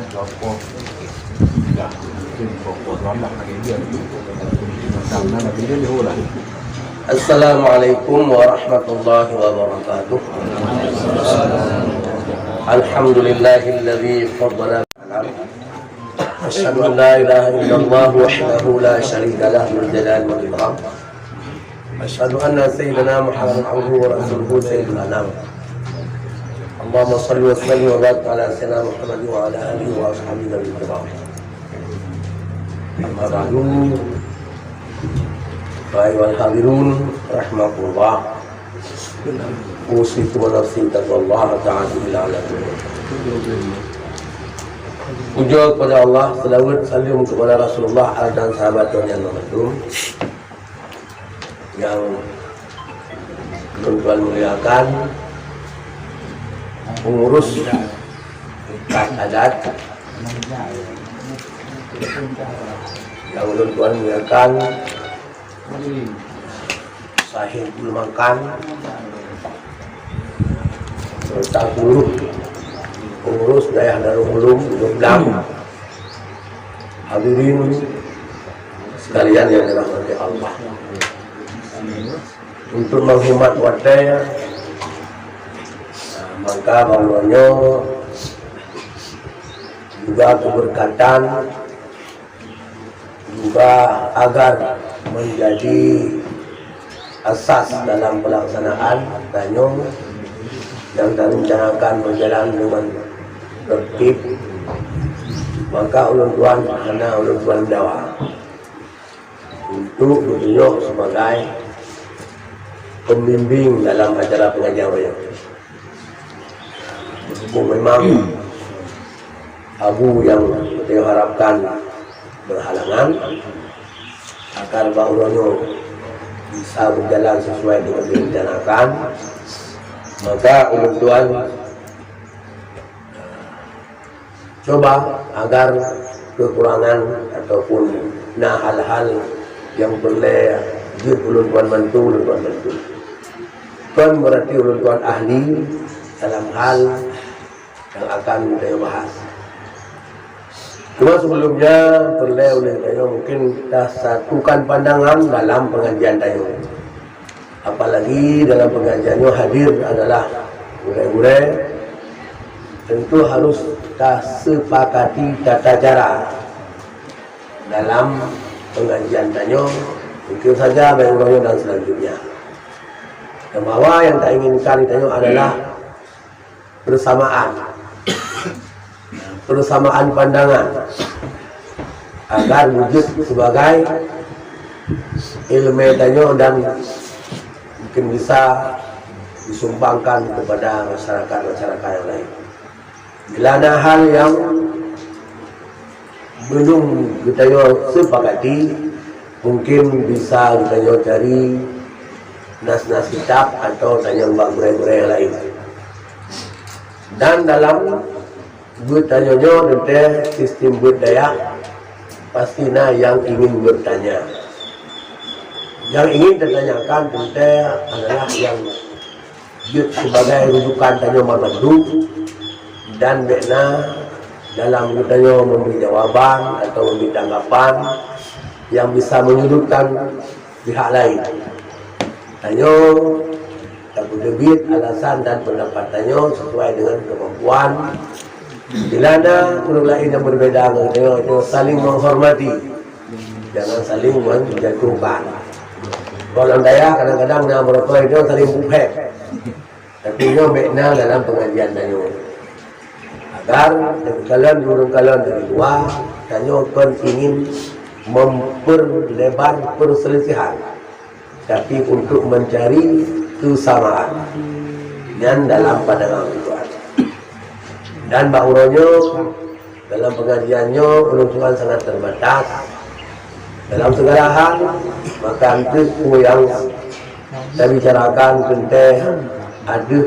berapa tidak mungkin pokok ramah lagi dia karena nanti dia diulah. Assalamualaikum warahmatullahi wabarakatuh. Alhamdulillahilladzi faddala Asyhadu an la ilaha illallah wahdahu la syarika lahu dzul jalali wal ikram. Asyhadu anna sayyidana Muhammadan abduhu wa rasuluhu sayyidul anam. Allahumma shalli wa sallim wa barik ala sayyidina Muhammad wa ala alihi wa ashabihi al-kiram. Amma ba'du. Ayuhal hadirun rahmatullah. Usiku wa nafsi taqwallaha ta'ala ala puja kepada Allah, selawat salam kepada Rasulullah dan sahabat yang nomor yang tuan muliakan, pengurus adat yang tuan muliakan, sahibul makan serta seluruh pengurus daerah Darul Ulum Jogdam, hadirin sekalian yang dirahmati Allah. Untuk menghormat wadah, maka bahwanya juga keberkatan juga agar menjadi asas dalam pelaksanaan tanyong yang direncanakan berjalan dengan tertib, maka ulun tuan karena ulun tuan mendawa untuk ditunjuk sebagai pembimbing dalam acara pengajian raya. Memang abu yang kita harapkan berhalangan agar bahulanya bisa berjalan sesuai dengan direncanakan, maka ulun tuan coba agar kekurangan ataupun hal-hal yang boleh ulun tuan bantu, ulun tuan bantu. Tuan berarti ulun tuan ahli dalam hal yang akan kita bahas. Cuma sebelumnya boleh oleh saya mungkin kita satukan pandangan dalam pengajian tayo. Apalagi dalam pengajiannya hadir adalah gure-gure, tentu harus kita sepakati tata cara dalam pengajian tayo. Mungkin saja baik dan selanjutnya. Yang bahwa yang tak inginkan tayo adalah persamaan pandangan agar wujud sebagai ilmu tayo dan mungkin bisa disumbangkan kepada masyarakat yang lain. Bila ada hal yang belum kita sepakati, mungkin bisa kita cari nas-nas kitab atau tanya gure-gure yang lain. Dan dalam bertanya tentang sistem budaya, pastinya yang ingin bertanya, yang ingin ditanyakan tentang adalah yang sebagai rujukan tanya manadu dan bekna dalam bertanya memberi jawaban atau memberi tanggapan yang bisa menyudutkan pihak lain. Tanya tak berdebit alasan dan pendapat tanya sesuai dengan kemampuan. Bila ada orang lain yang berbeza dengan tanya, saling menghormati, jangan saling menjatuhkan. Kalau daya kadang-kadang nak berapa itu saling bupet, tapi itu bekna dalam pengajian tanya. Agar kalian dari luar tanya kan ingin memperlebar perselisihan, tapi untuk mencari kesamaan dan dalam pandangan Tuhan. Dan bahuranya dalam pengajiannya penuntunan sangat terbatas dalam segala hal, maka itu yang saya bicarakan tentang ada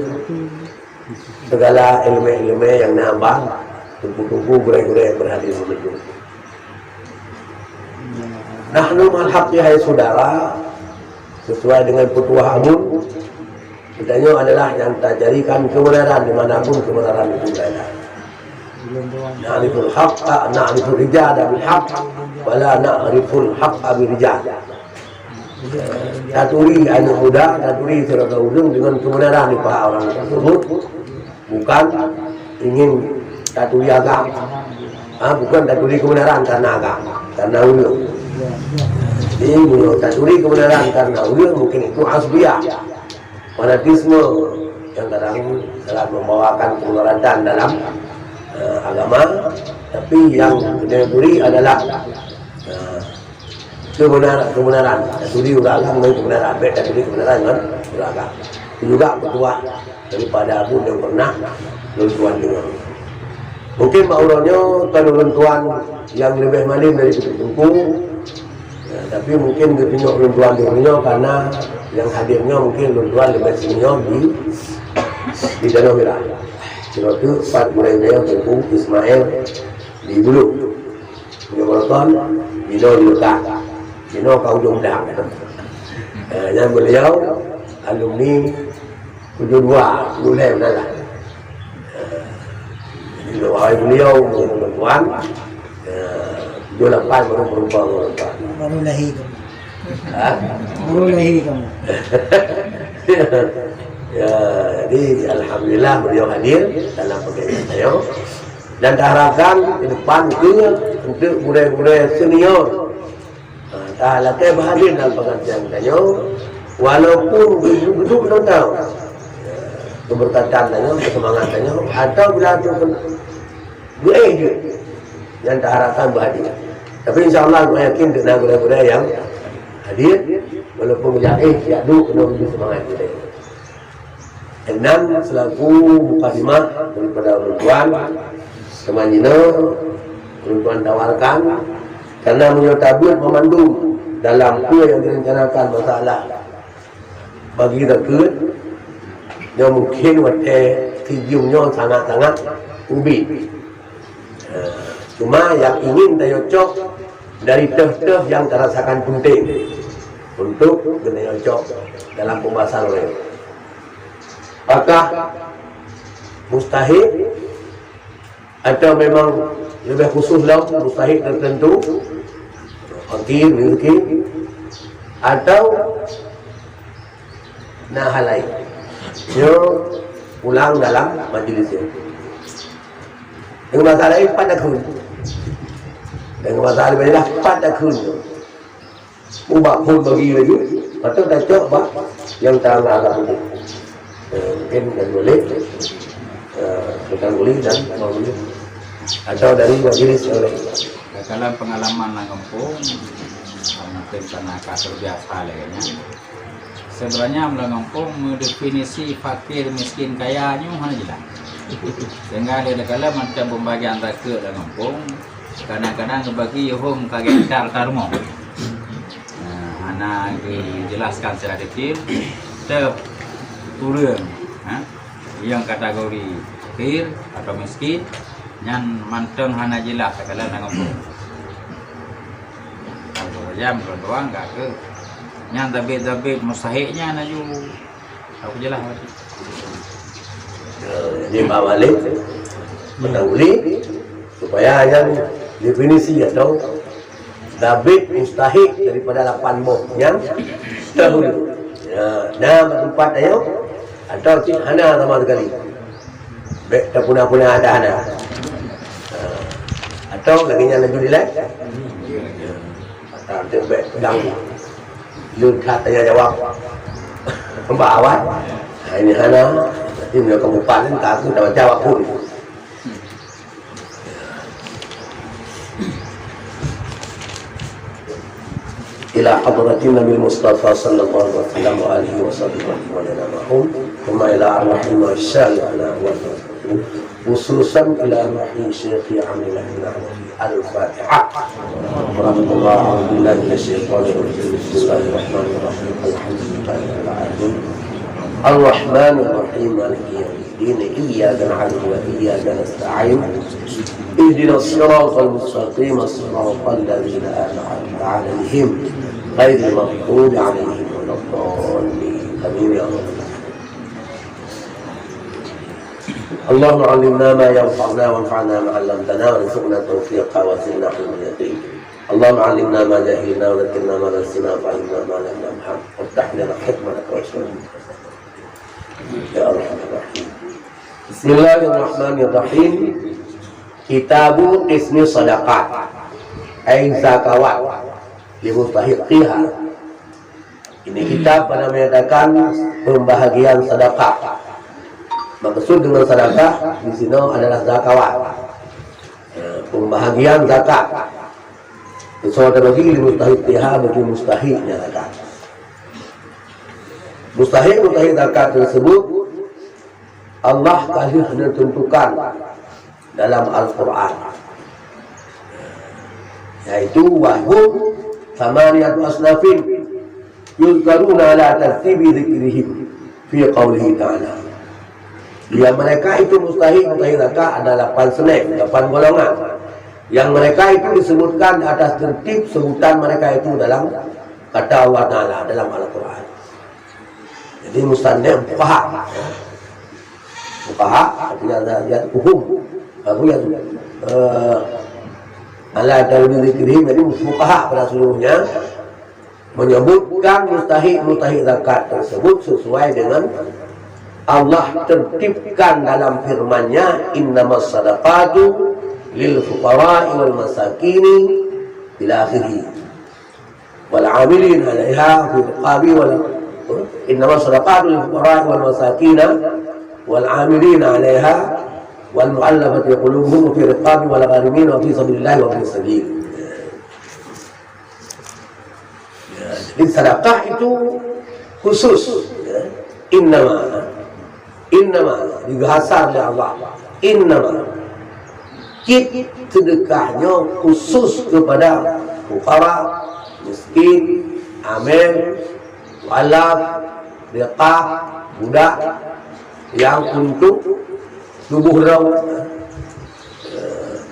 segala ilmu-ilmu yang nambah tumpu-tumpu gure-gure berhadir begitu. Nahnu al-haqqi hai saudara, sesuai dengan petuah amun, kitanya adalah yang tak jadikan kebenaran dimanapun kebenaran itu berada. Na'riful haqqa, na'riful rijala bil haqq, wa la na'riful haqqa bil rijal. Taturi anak muda, taturi saudara ujung dengan kebenaran di para orang tersebut, bukan ingin taturi agama, bukan taturi kebenaran karena agama, karena ujung. Jadi taturi kebenaran karena ujung mungkin itu asbiyah, fanatisme yang kadang telah membawakan kemudaratan dalam agama, tapi yang taturi adalah kebenaran. Taturi agama dengan kebenaran, beda taturi kebenaran dengan agama. Itu juga ketua daripada Abu yang pernah luntuan dengan. Mungkin maulanya kalau luntuan yang lebih malim dari itu tungku, tapi mungkin ditunjuk luntuan dirinya karena yang hadirnya mungkin luntuan lebih senior di Danau Merah. Waktu Pak Muraidaya Tengku Ismail di Bulu, di Boroton, di Mekah, di kau jumlah. Dan beliau alumni 72 Bulai Menala. Jadi doa beliau perempuan, 28 baru perempuan. Baru lahir kamu. Baru lahir kamu. Ya, jadi alhamdulillah beliau hadir dalam pengajian saya dan diharapkan di depan itu untuk budaya-budaya senior tak berhadir dalam pengajian saya walaupun duduk belum tahu keberkatan saya, kesemangat saya atau bila itu yang diharapkan berhadir. Tapi insyaAllah saya yakin dengan budaya-budaya yang hadir walaupun jadu kena lebih semangat kita. Enam selaku mukadimah daripada Tuan Kemanjina, Tuan tawarkan karena menyetabut memandu dalam apa yang direncanakan masalah bagi rakyat yang mungkin waktu tujuannya sangat-sangat ubi. Cuma yang ingin tayocok dari teh-teh yang terasakan penting untuk menayocok dalam pembahasan oleh. Apakah mustahil atau memang lebih khusus lah mustahil tertentu mungkin atau hal lain yang ulang dalam majlis ini dengan masalah ini pada kun dengan masalah ini pada kun ubah pun bagi lagi atau tak coba yang tak agak mungkin dan boleh bukan boleh dan mau boleh atau dari majelis oleh dalam pengalaman Langempung mungkin karena kasar biasa lagi sebenarnya Langempung mendefinisi fakir miskin kayanya mana jelas sehingga ada kala macam pembagian rakyat Langempung kadang-kadang bagi home kaget tarmo anak dijelaskan secara detail turun yang kategori fakir atau miskin yang manteng hana jelas sekali Langempung. Kalau jam doang enggak ke yang tabit mustahiknya na ju aku jelas jadi balik menanguli supaya yang definisi atau tabit mustahik daripada 8 moh yang dahulu. Nah, tempat ayo atau hana sama sekali. Baik tak puna-puna ada hana. Atau lagi yang lebih relax. Atau baik pedang. Lukat tanya jawab. Pembawaan. Ini hana. Nanti beliau kemupan tak aku tak jawab pun. إلى حضرة النبي المصطفى صلى الله عليه وسلم وآله وصحبه ومن معهم ثم إلى أرواح مشايخنا خصوصا إلى أرواح شيخي عمرو بن الفاتحة ورحمة الله أعوذ بالله من الشيطان الرجيم بسم الله الرحمن الرحيم الحمد لله رب العالمين الرحمن الرحيم مالك يوم الدين إياك نعبد وإياك نستعين اهدنا الصراط المستقيم صراط الذين أنعمت عليهم غير المغضوب عليهم ولا الضالين آمين يا رب اللهم علمنا ما ينفعنا وانفعنا ما علمتنا وارزقنا التوفيق وزدنا علما يقين. اللهم علمنا ما جهلنا وذكرنا ما نسينا وفهمنا ما لم نفهم وافتح لنا حكمتك واسرارك يا ارحم الراحمين. بسم الله الرحمن الرحيم. Kitabu ismi sadaqat ay zakawat limustahiqiha. Ini kitab pada menyatakan pembahagian sedekah. Maksud dengan sedekah di sini adalah zakawat, pembahagian zakat. Sesuatu lagi limustahiqiha bagi mustahiknya zakat. Mustahik zakat tersebut Allah kasih menentukan dalam Al-Quran, yaitu wahum samaniyatu asnafin yuzkaruna ala tartibi dzikrihim fi qawlihi ta'ala. Yang mereka itu mustahik zakat ada 8 senif, 8 golongan. Yang mereka itu disebutkan atas tertib sebutan mereka itu dalam kata Allah Ta'ala dalam Al-Quran. Jadi mustahik fuqaha, artinya ada hukum. Aku yang ala tartibi dzikrihim, jadi fuqaha pada seluruhnya menyebutkan mustahik zakat tersebut sesuai dengan Allah tertibkan dalam firman-Nya, innamas sadaqatu lil fuqara'i wal masakini ila akhirih wal 'amilin 'alaiha fi riqabi wal innamas sadaqatu lil fuqara'i wal masakina wal 'amilin 'alaiha wal mu'allafati qulubuhum fi riqabi wal gharimin wa fi sabilillah wa fi sabil. Jadi sedekah itu khusus, innama dibahasa oleh Allah, innama sedekahnya khusus kepada fuqara, miskin, amil, walaf, riqah, budak yang untuk tubuh raw.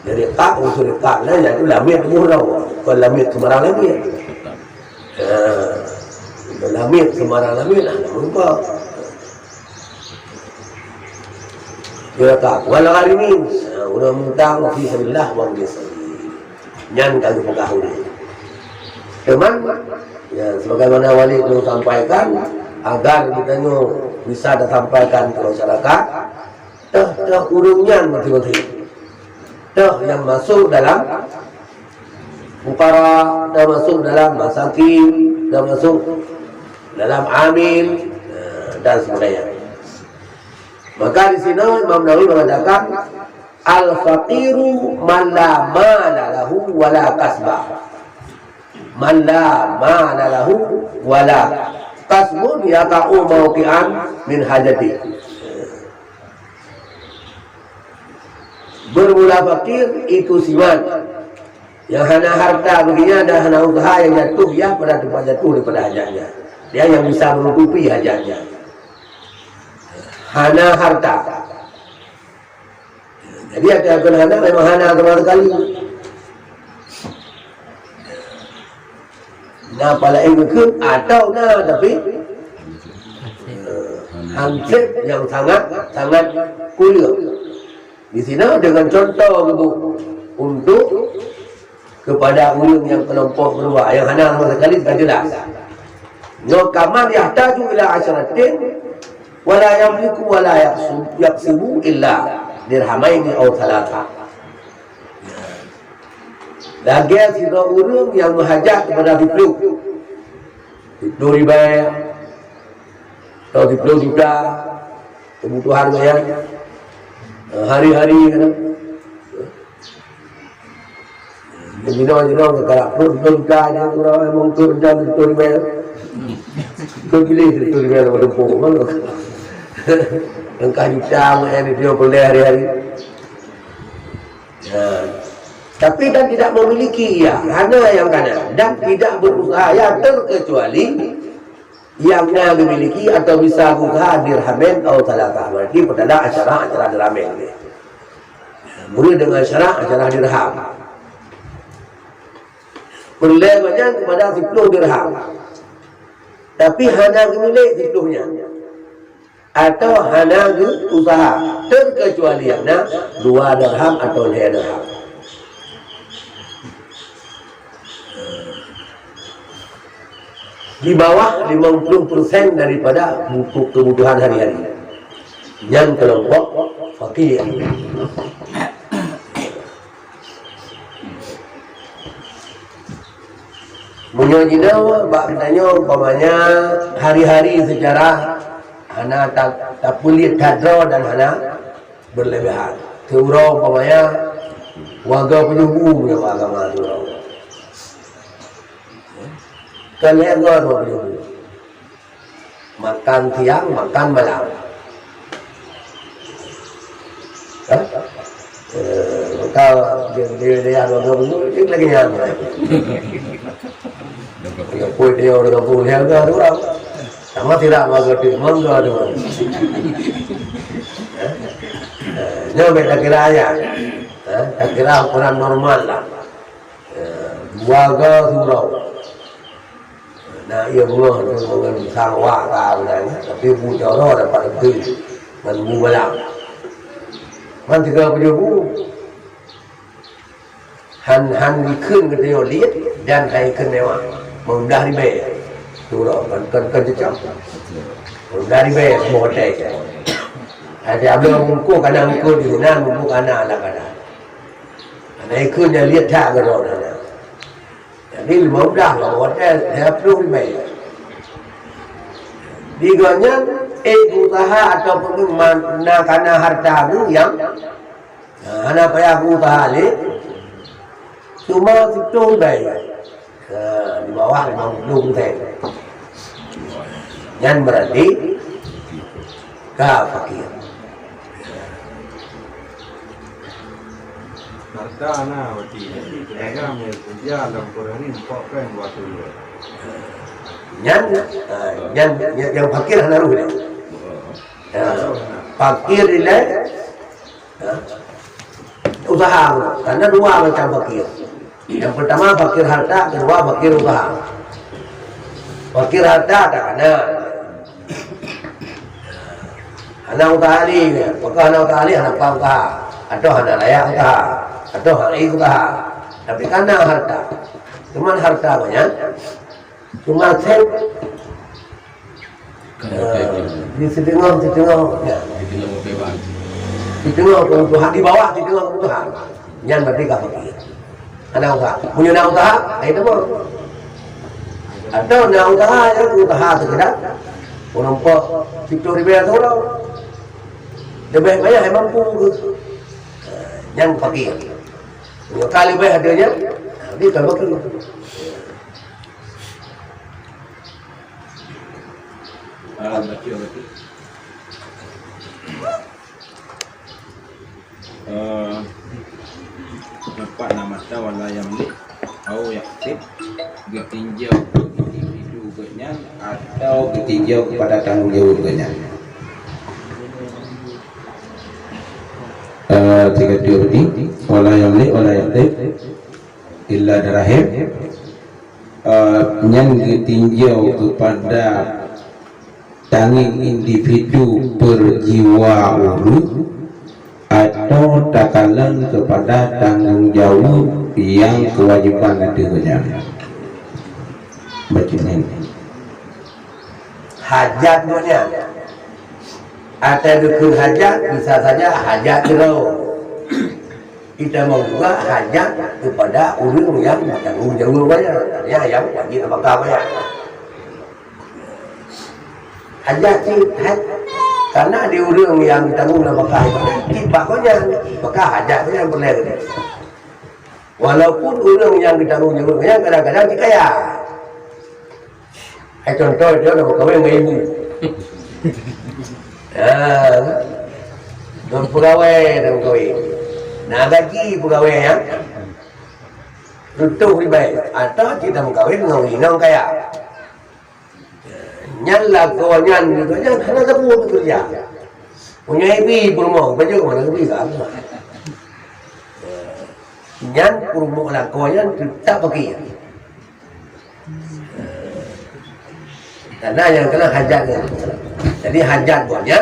Jadi riqah unsur riqahnya yaitu lamit tubuh raw, bukan lamit sembarang lamit. Lamit sembarang lamit lupa. Riqah wal gharimin udah mutang fi sabilillah wa fi sabil. Nyan kali pekahuni. Teman ya sebagaimana wali itu sampaikan agar kita bisa disampaikan ke masyarakat, urungnya mati-mati. Yang masuk dalam fuqara, dan masuk dalam masakin, dan masuk dalam amil dan sebagainya. Maka di sini Imam Nawawi mengatakan al-faqiru man la mala lahu wala kasba. Man la mala lahu wala kasbun yaqa'u mawqi'an min hajati. Bermula fakir itu siwan yang hana harta baginya dan hana usaha yang jatuh ya pada tempat jatuh daripada hajatnya. Dia yang bisa menutupi hajatnya. Hana harta. Jadi ada hana memang hana sama sekali. Nah pala ingin atau nah tapi hansip yang sangat kuliah. Di sini dengan contoh ibu untuk kepada ulun yang kelompok kedua yang hana sama sekali sudah jelas. Kaman yahtaju ila asyaratin wala yamliku wala yaksibu illa dirhamaini aw thalatha. Lagi sira urang yang menghajat kepada diplu riba atau diplu juga kebutuhan yang hari-hari kan. Jino kalau pun kaya orang mungkin dan riba. Kau pilih riba pada pokok engkau juta ini dia boleh hari-hari. Tapi dan tidak memiliki ya, hanya yang kanan dan tidak berusaha ya terkecuali yang memiliki atau bisa berusaha dirhamin atau talaqah. Berarti pada acara dirhamin. Mulai dengan acara dirham. Berlebihan kepada 10 dirham. Tapi hanya milik 10-nya. Atau hana usaha terkecualiannya 2 dirham atau 2 dirham. Di bawah 50% daripada buku kebutuhan hari-hari. Yang kelompok fakir. Menyojina bak tanya umpamanya hari-hari secara hana tak pulit kadro dan hana berlebihan. Teurau umpamanya warga penyubu punya agama teurau. Kan legar penyubu. Makan siang, makan malam. Kalau dia ada penyubu, dia lagi nyampe. Kue dia orang kampung harga tu orang, sama tidak mengerti mangga tu. Jangan tak kira aja, tak kira orang normal lah. Warga surau, nah ia buah tu mengen sangwa tahu dah, tapi bujuk orang dapat itu, menbu malam. Man 30 han dikun ke dia lihat dan hai kun dewa. Mudah ribe surau kan cecak mudah ribe semua hotel ada abang mungku kana mungku di sana mungku kana lah kana ana ikut dia lihat tak ke orang jadi mudah lah hotel dia perlu ribe diganya usaha ataupun mana kana harta yang ana payah usaha le cuma itu baik. Di bawah 50%. Yang berarti fakir. Harta anak berarti dagang kerja dalam Quran ini kok kan buat dulu. Yang fakir hana ruh. Fakir ini usaha karena 2 macam fakir. Yang pertama fakir harta, kedua fakir usaha. Fakir harta tak kena. Anak usaha ni, maka anak usaha ni anak pang usaha, atau anak layak usaha, atau hari usaha. Tapi kena harta, cuma harta banyak, cuma sen. Di setengah, di tengah kebutuhan di bawah, di tengah kebutuhan. Yang berarti tak fakir. Anak usaha, punya anak usaha, itu pun. Atau anak usaha yang usaha sekedar menumpuk situ riba orang. Lebih banyak yang mampu yang fakir. Kali lebih adanya, dia tak fakir. Dapat nama tahu lah yang ni, atau yaktib ketinjau individu kenyang atau ketinjau kepada tanggung jawab kenyang. Tiga teori, wala yang ni, wala yaktib, illa darahim. Yang ketinjau kepada tanggung individu berjiwa urut atau takalan kepada tanggung jawab yang kewajiban adanya. Macam ini. Hajat dunia. Ada dukun hajat bisa saja hajat jero. Kita mau juga hajat kepada orang yang tanggung jawab banyak. Yang wajib bakal banyak. Hajat sih karena ada orang yang tanggung dan bakal bakalnya bakal hajat yang berlari. Walaupun orang yang ditanggung jawabnya kadang-kadang kaya. Contoh dia nak kahwin dengan ibu. Pegawai dan kahwin. Nak gaji pegawai yang tutup ribai atau kita mengkahwin dengan orang kaya. Nyala kawannya itu aja hanya satu bekerja. Punya ibu rumah baju mana ibu kan? Nyan rumah lah kawannya tak pakai. Karena yang kena hajat. Jadi hajat buatnya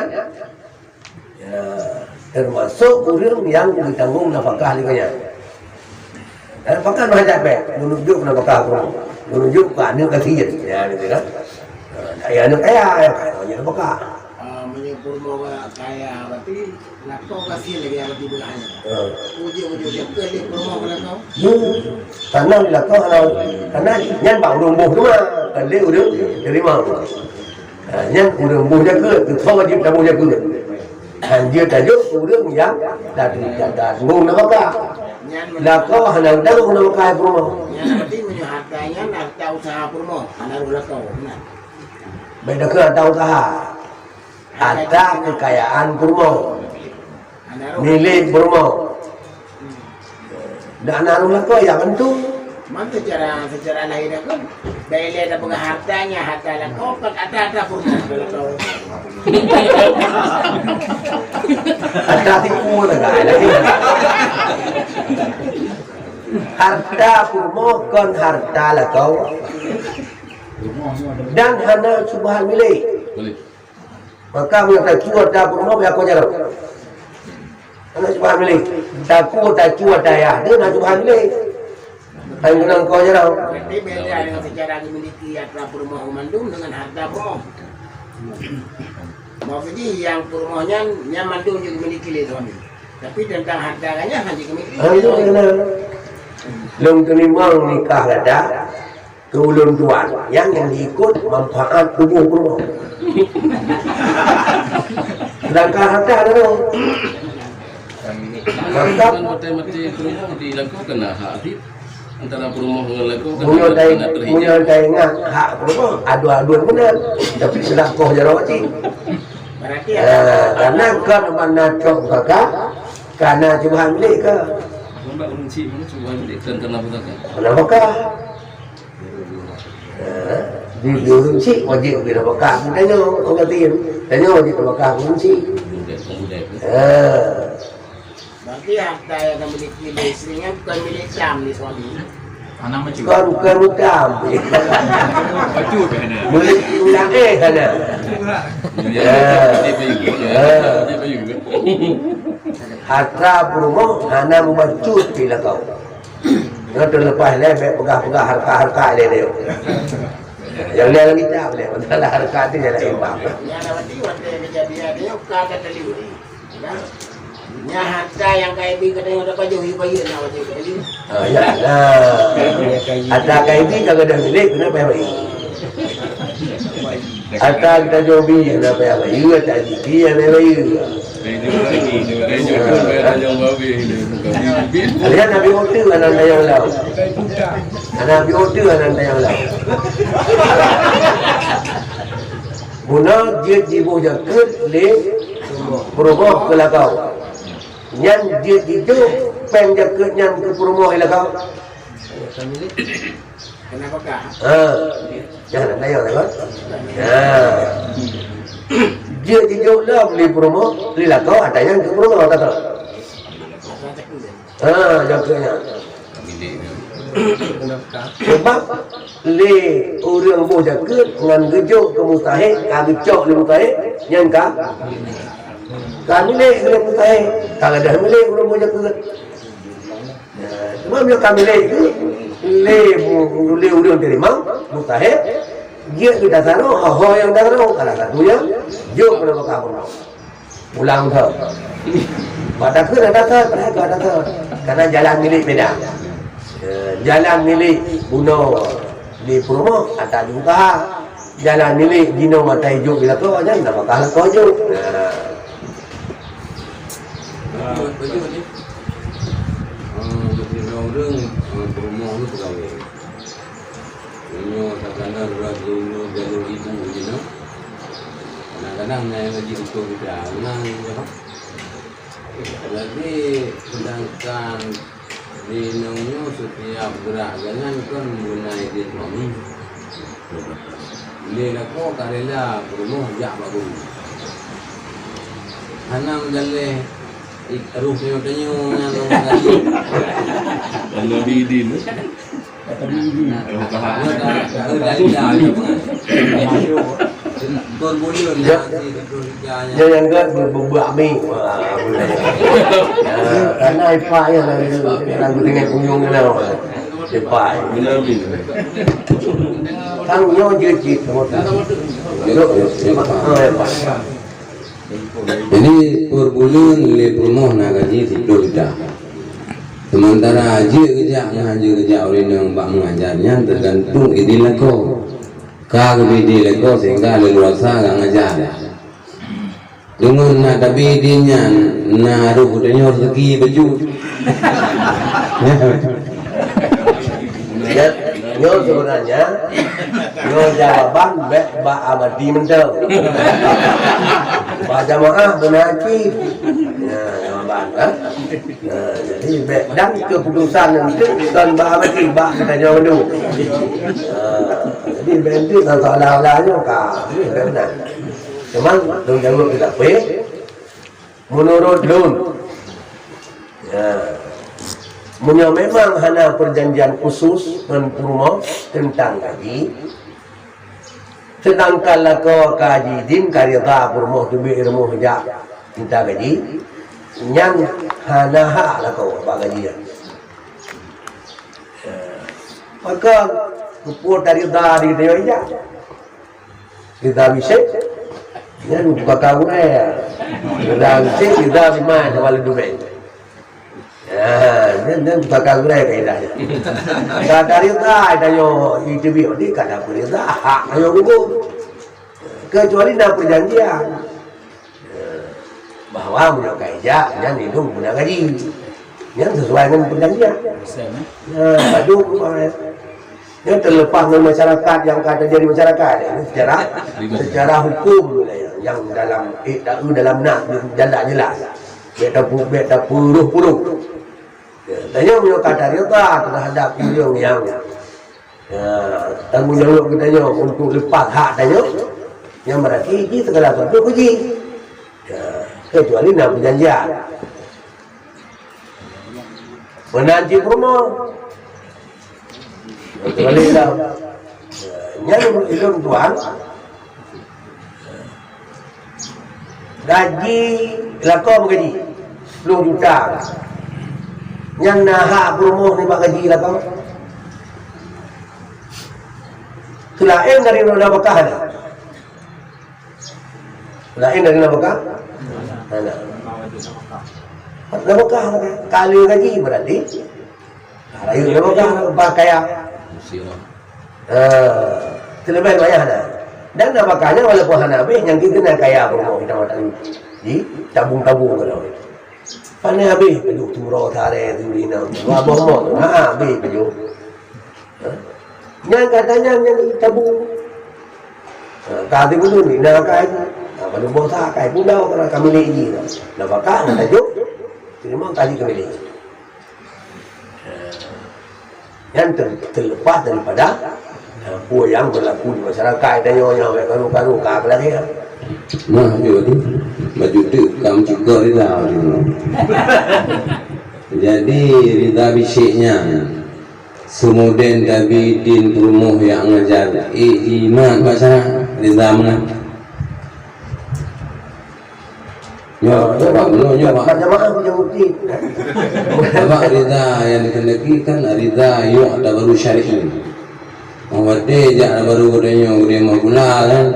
Ya, termasuk orang yang ditanggung nafkah liganya. Nafkah macam apa? Menunjuk nafkah kurang, menunjuk ke anak kasihan, ya gitu kan? Ayah anak ayah, kaya nafkah. Menyebur bawa kaya berarti lakau kasih lagi yang lebih berani. Uji dia ke rumah lakau. Karena lakau karena nhân bảo đường bù đúng không? Cần lấy đường để mà nhân đường bù ra cứ từ sau khi ta bù ra cứ hàng dia ta giúp đường gì đã ngung nó có lakau hàng đâu nó có cái rumah. Berarti menyuhatkannya nak tahu usaha rumah, anak lakau. Beda ke tahu sah. Ada kekayaan Purmo, milik Purmo. Dan naruh kau yang tentu. Man secara lahir kan, dari ada pengen hartanya, harta lakau kan ada Purmo. Ada tipu lagi. Harta Purmo kan harta lakau. Dan hanya subhan milik. Maka yang tak cuat dah pun mau aku jalan. Anak cuba milik, tak cuat daya, dia nak cuba milik. Tapi kena kau jalan. Berarti beda dengan secara dimiliki harta rumah Mandum dengan harta rumah. Maksudnya yang rumahnya Mandum juga dimiliki oleh suami. Tapi tentang hartanya hanya dimiliki oleh suami. Long tenimang nikah ada, tulun tuan, yang diikut manfaat tubuh rumah. Sedangkan harta ada tu. Mantap. Mati-mati perumahan dilakukan hak adib antara perumahan dengan lakukan Punya ingat hak rumah adu-aduan benar. Tapi sedang kau jalan wajib. Berarti Karena kan mana cok kakak, karena cuma milik ke. Mbak kunci mana cuba belikan kenapa tak? Kenapa kah? Di kunci wajib bila bakar. Tanya orang tin, tanya wajib bakar kunci. Mudah. berarti harta yang dimiliki oleh istrinya bukan milik Islam di suami. Anak macam Kan bukan mutam. baju ke mana? Milik ulang sana. Dia bayu. Harta rumah hanya membancut bila kau. Kau terlepas lebih pegang-pegang harka-harka dia. Yang dia lagi tak boleh. Masalah harka tu jalan imbang. Ya berarti waktu kejadian dia kata terlibat. Ya harta yang kaya bi katanya udah baju nak wajib kali. Ya lah. Ada kaibi kalau dah milik kenapa yang baik? Ada kita jobi kenapa yang baik? Ia tak jadi yang baik. Lihat Nabi Otu anak tayang lau. Nabi Otu anak tayang lau. Guna dia jibu jaket le berubah ke lakau. Yang dia itu peng jaket yang ke berubah ke lakau. Kenapa kah? Jangan tayang lah kan? Dia hidup lah beli promo, beli lakau ada yang ke promo kata. Jakanya. Sebab le orang mau jaket dengan gejuk ke mustahil, gejok le mustahil, yang ka. Kami le ke mustahil, kalau dah milik orang mau jaket. Cuma bila kami le orang terima mustahil. Dia kita taruh, yang taruh kalau satunya, jauh pada kabur. Pulang tu. Pada ke ada tu, karena jalan milik beda. Jalan milik bunuh di Purmo ada juga. Jalan milik dino mata hijau bila tu aja, tak bakal kau hijau. Orang rumah ni pegawai. Ini kadang-kadang ragu jalur ibu je no. Kadang-kadang yang lagi untuk kita menang je no. Jadi sedangkan di nongnya setiap gerak jangan kan mengenai dia suami. Dia kau karela rumah jak bagus. Hanam jalle ruh yang tanya yang lagi. Allah bidin. Berbulan Ya. ya. Jangan kan berbak mi. Boleh. Karena ipa ya lagu dengan kunjung ni lah. Ipa. Kan nyo je cik semua. Jadi berbulan le promoh nak gaji tidur dah. Sementara aja kerja orang yang bak mengajarnya tergantung idilah kau. Kau idilah kau sehingga leluasa kau ngajar. Dengan nak tapi idinya naruh dia rezeki baju. Nyo sebenarnya nyo jawaban bak abadi mental. Baca jamaah menaki. Ya, jawaban kan. Jadi dan keputusan nanti dan bak abadi bak kita jawab dulu. Jadi berhenti dan seolah-olahnya kah. Benar. Cuman dong jangan kita menurut dun. Ya. Punya memang hana perjanjian khusus dengan rumah tentang gaji. Sedangkan lako kaji din karya rumah tu bi rumah ja minta gaji. Yang hana hak lako apa gaji. Maka kupur dari dari dia aja. Kita bisa yang buka kau ya. Kita bisa kita mana kalau duit. Dan bakal gula kaidahnya. Dari ada yo itu bio di kada boleh dah ayo gugur. Kecuali nak perjanjian bahwa punya kaidah dan hidup punya gaji yang sesuai dengan perjanjian. Aduh, yang terlepas dengan masyarakat yang kata jadi masyarakat ini secara hukum yang dalam nak jelas. Beta puluh. Tanya punya kata dia terhadap yang tanggung jawab kita untuk lepas hak tanya yang berarti ini segala sesuatu puji kecuali nak perjanjian menanti promo kecuali dah yang itu tuan gaji lakon gaji 10 juta yang nak promo ni bak gaji lah kau. Selain dari nafkah ada. Selain dari nafkah ada. Nafkah kali gaji berarti. Rayu nafkah pakaian. Terlebih banyak ada. Dan nafkahnya walaupun hanabi yang kita nak kaya promo kita makan di tabung-tabung kalau. Pandai habis pejuk turau thare turina. Wa bohong. Habis pejuk. Yang katanya yang tabung. Kata dulu ni nak kai. Pada bosa kai pun dah kalau kami lagi dah. Dah bakar nak tajuk. Terima kali kami lagi. Yang terlepas daripada apa yang berlaku di masyarakat dan yang karu-karu kah lagi. Nah, jadi baju tu kamu juga rida. Jadi rida bisiknya semuden tapi din rumah yang ngajar iman bahasa rida mana? Nyoba jamaah punya bukti. Sebab rida yang dikendaki kan rida yang ada baru syari'i. Mawade jak baru kodenya gede mau gula kan.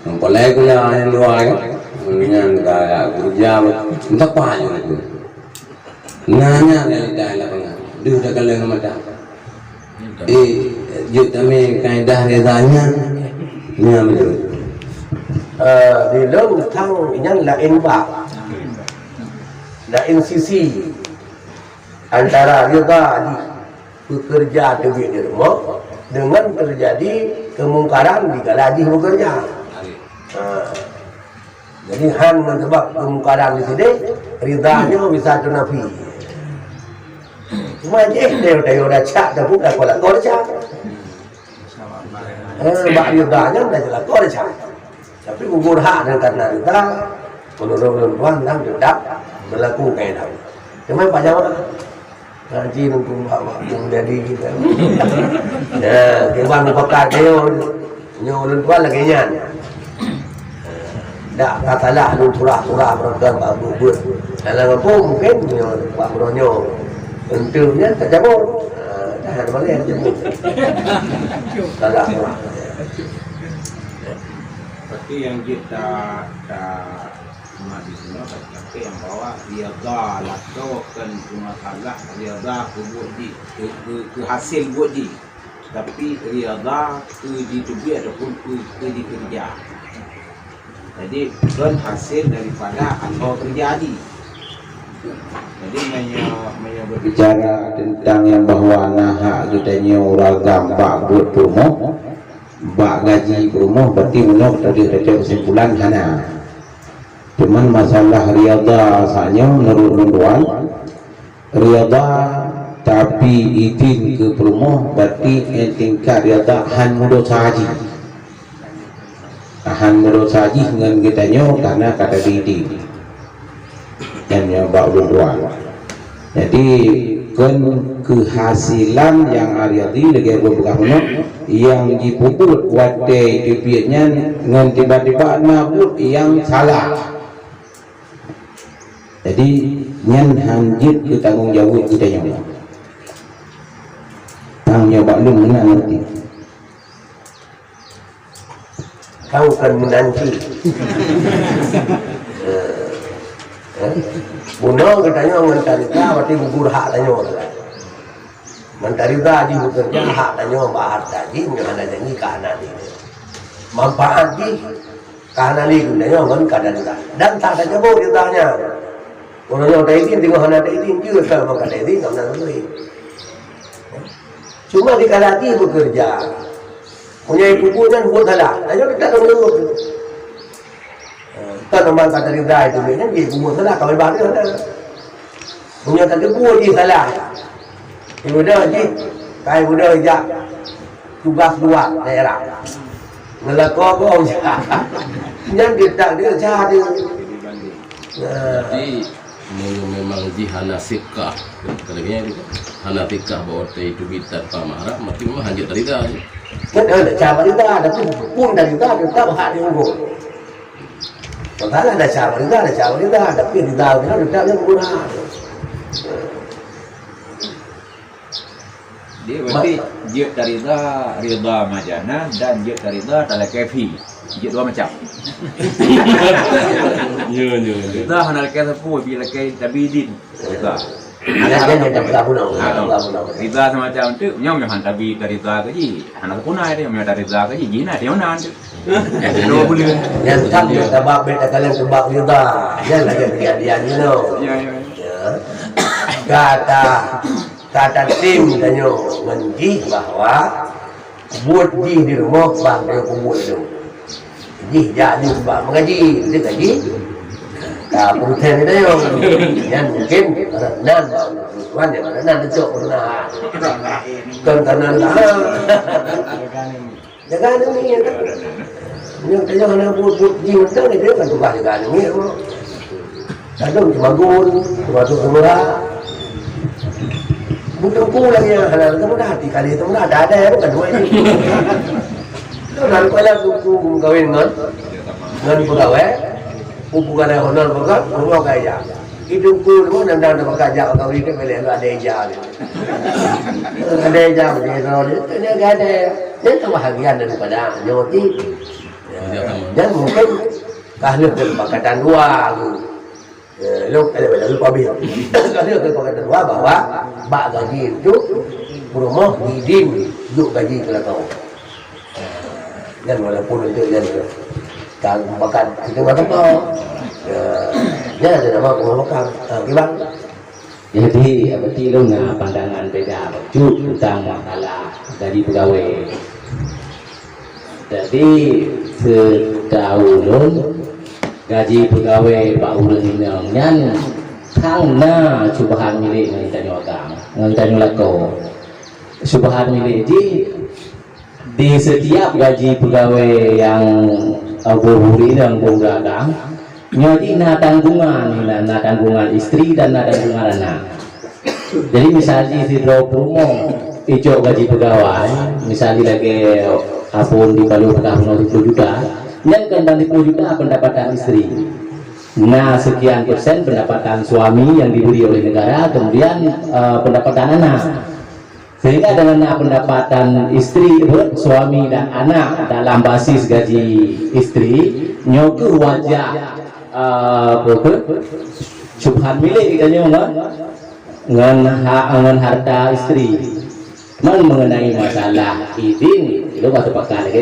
Mempelai gula yang luar kan. Dengan gaya kerja entah apa itu. Nanya dari lapangan. Dia dah kalau nama dah. Jut kami kaedah redanya. Ni betul. Di dalam tang yang lain bab. Lain sisi antara reda bekerja di rumah dengan terjadi kemungkaran di gaji bekerja. Jadi han sebab kemungkaran di sini ridanya bisa tunafi. Cuma je dia udah cak dah bukan kalau kau cak. Bak ridanya dah jelas kau cak. Tapi gugur hak dan karena rida menurut tuan dan tetap berlaku kaedah. Cuma Pak Jawa ngaji nunggu bawa jadi kita. Ya, kewan pakai dia nyo tuan lagi nyan. dak katalah lu turah-turah berkan babu buat. Dalam kampung mungkin buat bronyo. Untungnya tak cabut. Tahan balik cabut. Salah. Tapi yang kita di sini tapi yang bawa riada lakukan masalah riada buat ke hasil buat di tapi riada ke dijubi ataupun ke dikerja. Jadi bukan hasil daripada atau terjadi. Jadi berbicara tentang yang bahwa nah kita ragam bak buat promo, bak gaji promo berarti menurut tadi ada kesimpulan hana. Cuman masalah riada asalnya menurut Nunduan riada tapi izin ke promo berarti tingkat riada han mudo saji. Han mudo saji dengan kitanya karena kata didi. Dan yang bak Nunduan. Jadi kan kehasilan yang ariati lagi beberapa yang dipuput wadai dipiatnya dengan tiba-tiba nabut yang salah. Jadi nyan hanjit ke tanggung jawab kita yang tanggung jawab lu mana nanti kau kan menanti bunuh katanya mentarita berarti gugur hak tanya mentarita di bekerja hak tanya bahar tadi mengenai janji kanan ini manfaat di kanan ini tanya ngan kanan dan tak ada jawab dia tanya. Kalau yang ada izin, tengok ada izin juga kalau makan izin, tak nak beri. Cuma di kalati bekerja, punya ibu kan buat salah. Ayo kita tak menurut. Tak nombor kata rida itu ni, kan ibu buat salah. Kalau baru ada, punya kata buat dia salah. Ibu dah je, kai ibu dah je, tugas dua daerah. Ngelakau kau je. Yang dia jadi. Jadi memang di hanasikah katanya itu hanasikah bahwa itu kita pamarah mati memang hanya dari dah kan ada cara kita ada pun dari kita tetap hak dia unggul ada cara kita ada pun di dalam kita tetap yang guna Dia berarti dia rida majana dan dia rida talakafi. Dia dua macam. Ya. Rida hanal kata pun bila kai tabidin. Rida. Ada yang tak guna. Rida semacam tu, nyam yang tabi rida kaji. Hanal punai dia, nyam rida kaji gina dia mana tu. Dua bulan. Yang tak dia tabak beta kalian sebab rida. Yang lagi dia ni no. Ya. Kata tim tanya menji bahwa buat di rumah bang dia buat tu. Ji jadi bang mengaji dia gaji. Tak putih dia yo. Yang mungkin nan tuan dia nan itu pernah. Tontonan lah. Jaga ni ya kan. Yang tanya nak buat ji betul ni dia kan tugas jaga ni. Kadang bangun, masuk semula. Bukan pulang yang halal, kamu dah hati kali itu dah ada bukan dua ini. Kalau nak pula tu kawin kan, dengan pegawai, bukan ada honor bukan, honor kaya. Hidup pun nanda ada bekerja kawin ke boleh ada eja. Ada eja macam ni ada. Dia tu bahagian daripada nyoti. Dan mungkin kahli berpakatan dua. Lu kalau lupa bil. Kalau berpakatan dua bahwa bak gaji itu rumah didin duk gaji kalau kau. Dan walaupun itu jadi kan makan itu macam kau. Ya ada nama makan. Gimana? Jadi berarti lu nak pandangan beda tentang masalah gaji pegawai. Jadi setahun gaji pegawai Pak Ulun Nyan karena subahan milik ngantanyo agam ngantanyo lako subahan milik di setiap gaji pegawai yang abu-huri dan beragam nyodi na tanggungan istri dan na tanggungan anak. Jadi misalnya di rumah ijo gaji pegawai misalnya lagi apun di Palu 10 juta Yang ke-60 juta pendapatan istri. Nah, sekian persen pendapatan suami yang diberi oleh negara, kemudian pendapatan anak. Sehingga dengan pendapatan istri, suami dan anak dalam basis gaji istri, nyoku wajah subhan milik kita dengan harta istri. Mengenai masalah izin, itu waktu pakai lagi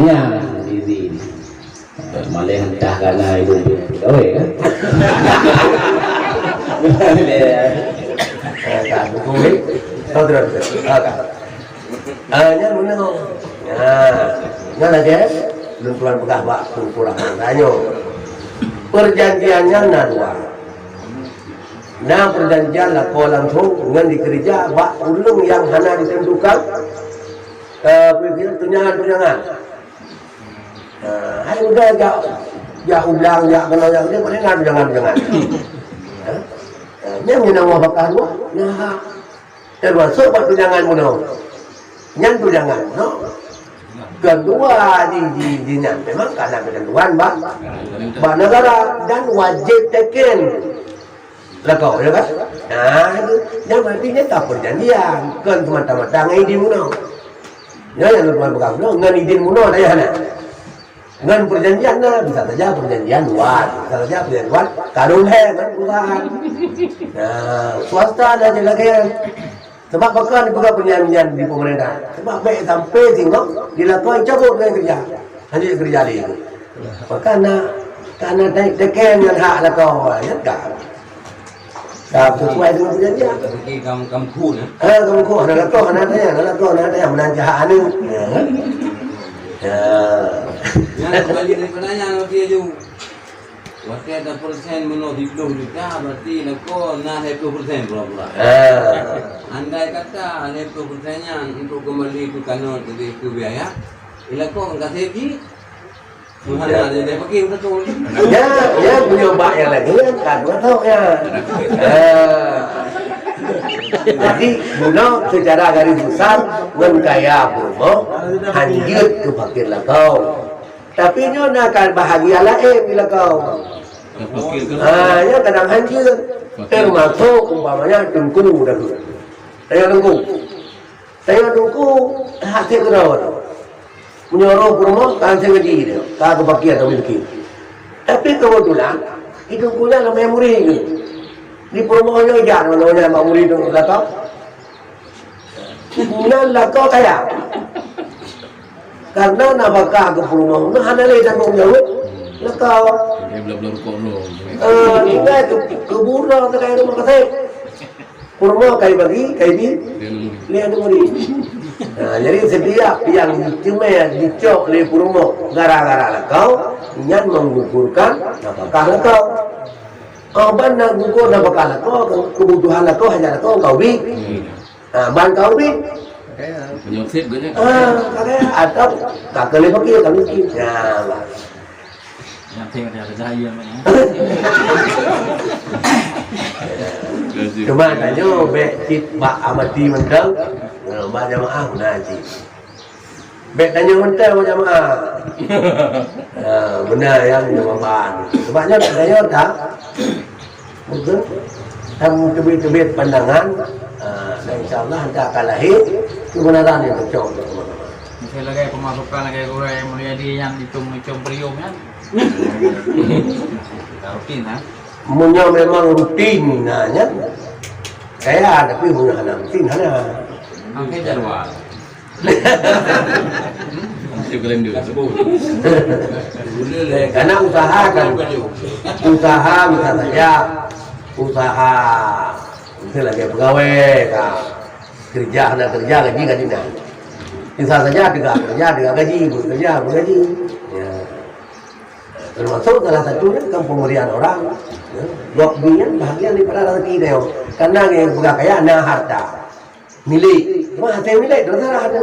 izin. Malah entah karena ibu gawe kan. Nya menang. Nya lagi belum pulang pegah waktu pulang tanya. Perjanjiannya dua. Nah perjanjian lah kau langsung dengan dikerja bak ulung yang hana ditentukan. Tunjangan. Hai udah ya ulang ya kalau yang ini paling jangan. Nya menang bakal gua. Nah. Termasuk buat tunjangan muno. Yang tunjangan, no. Kedua dinya memang karena ketentuan bang negara dan wajib teken lekau ya kan. Nah itu yang artinya tak perjanjian kan semata-mata ngidin muno. Ya yang luar pegang no ngan idin muno dah ya na. Ngan perjanjian na bisa saja perjanjian luar, bisa saja perjanjian luar karung he kan perusahaan. Nah swasta ada je lagi. Sebab bakal dipegang perjanjian di pemerintah. Sebab baik sampai tengok dilakukan cabut dengan kerja. Hanya kerja dia. Karena teken yang hak lah kau, ya kan? Tak sesuai dengan perjanjian. Tapi kamu cool ya. Kamu cool. Anak kau, anak saya menanjah anu. Yang kembali dari penanya nanti aja. Waktu ada persen menurut 20 juta berarti nak nah 20% pula. Andai kata 20%-nya untuk kembali ke kanun jadi ke biaya, ilako angkat lagi. Tuhan ada dia pakai betul. Ya punya bak yang lagi kan tahu ya. Jadi guna secara garis besar menkaya promo lanjut ke fakir lah kau. Tapi nyo nak akan bahagia lain bila kau. Ya kadang hancur. Termasuk umpamanya tengku dah tu. Saya tengku hasil kerawat. Menyuruh promo kan saya gaji dia. Tak kebahagiaan atau miskin. Tapi kebetulan itu punya memori ni. Di promo nya jangan namanya memori tu lah kau. Nan lah kau kaya. Karena nabakah ke promo, nak hana leh tanggung jawab. Lekau. Dia belum kono. Ini tu keburang tu kaya rumah kata. Promo kaya bagi, kaya di. Lihat tu mari. Jadi setiap yang cuma dicok oleh promo gara-gara lekau, nyan mengukurkan nabakah lekau. Ban nak gugur nabakah lekau, kebutuhan lekau hanya lekau kau bi. Ban kau bi. Penyakit banyak. Kakak atau kakak lebih pakai kami miskin. Ya lah. Yang tinggal ada jahil namanya. Cuma tanya bek cip bak amati mentang, bak jamaah naji. Bek tanya mentang bak jamaah. Benar yang jamaah. Sebabnya tanya tak. Mungkin kamu tebit-tebit pandangan. Dan insyaAllah anda akan lahir kebenaran yang tercong teman-teman. Misalnya kayak pemasukan kayak gue yang mulia dia yang hitung perium kan. Rutin kan. Punya memang rutin nanya. Saya tapi punya anak rutin ada. Angkat jadwal. Masih kalian dulu. Karena usaha kan. Usaha misalnya saja. Usaha. Itu lagi pegawai, kerja gaji tidak. Bisa saja kerja gaji, gaji. Ya. Termasuk salah satunya kan pemberian orang. Lokbian bahagian daripada rezeki dia. Karena yang bukan kaya nah harta milik, cuma harta milik terserah ada.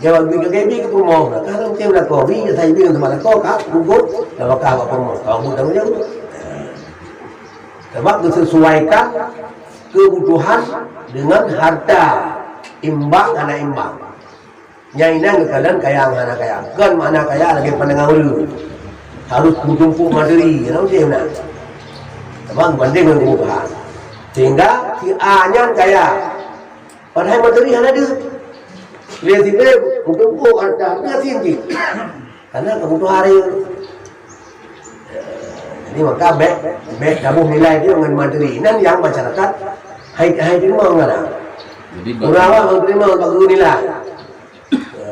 Jawab bikin gaji ke promo. Kalau saya udah kopi, saya bikin sama kau kak, gugur, kalau kau promo, kau mudah jauh. Sebab disesuaikan kebutuhan dengan harta imbang anak imbang. Nyainan kalian kaya mana kaya. Kan mana kaya lagi pendengar dulu. Harus berjumpa mandiri, tahu dia nak. Abang banding dengan perubahan. Sehingga si A-nya kaya. Padahal mandiri ada dia. Lihat si B berjumpa ada sini. Karena kebutuhan hari. Jadi maka baik kamu nilai dia dengan mandiri. Dan yang masyarakat hai terima enggak? Jadi Urawa menerima untuk nilai.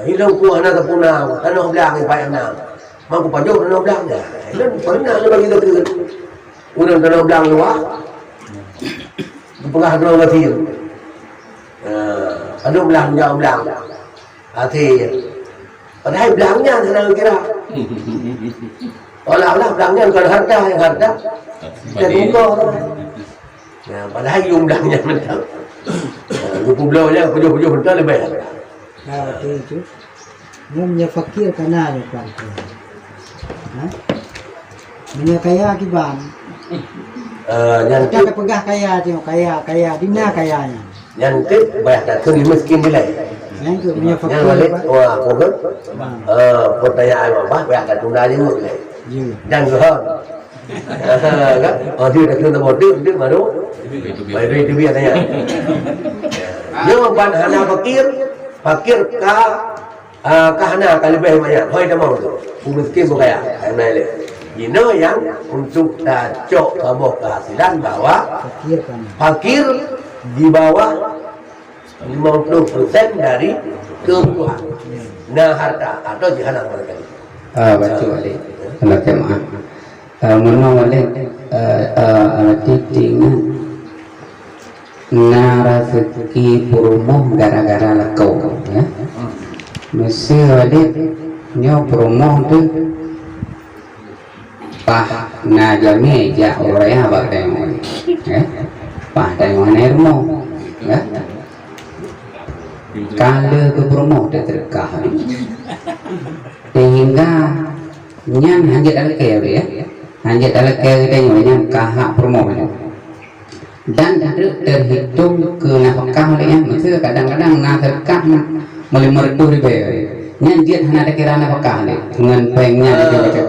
Hilang ku anak terpunau, tanah belang yang payah nak. Mampu pajak tanah belang dah. Hilang pernah dia bagi kita. Udah tanah belang luar. Pengah tanah kecil. Tanah belang jauh belang. Hati. Padahal belangnya senang kira. Olah-olah belangnya kalau harta yang harta. Kita tunggu. Padahal jumlahnya mentang. Pulau-pulau pujuk-pujuk betul lebih. Nah, itu. Namanya fakir kana ni kan. Punya kaya kiban. Yang Kita pegah kaya tengok kaya di mana kayanya. yang tu banyak tak kena miskin dia. Yang tu punya fakir. Yang balik wah pokok. Pertanyaan apa banyak tak tunda je mut. Ya. Dan gehon. Kan? Oh dia dah kena bodoh dia baru. Baik itu dia tanya. Dia mempan hana fakir kahana kali lebih banyak. Hoi dah mau tu. Miskin pun kaya. Kena le. Ini yang untuk cok kamu kehasilan bahwa Fakir kan. fakir di bawah 50% dari kebutuhan. Nah harta atau jihanan mereka. Baca balik. Kalau kemah. Mana balik titiknya naraseki perumoh gara-gara lekau ya. Mesti balik nyo perumoh tu pah najami ja oraya abak tengok ya. Pah tengok nermo ya. Kalau ke perumoh dia terkah sehingga nyan hanjat alke ya. Hanjat alke tengok nyan kahak perumoh dan terhitung ke nafkah oleh maksud kadang-kadang na terkah mulai merdu ribe nyan dia hana ada kira nafkah dengan pengnya gitu.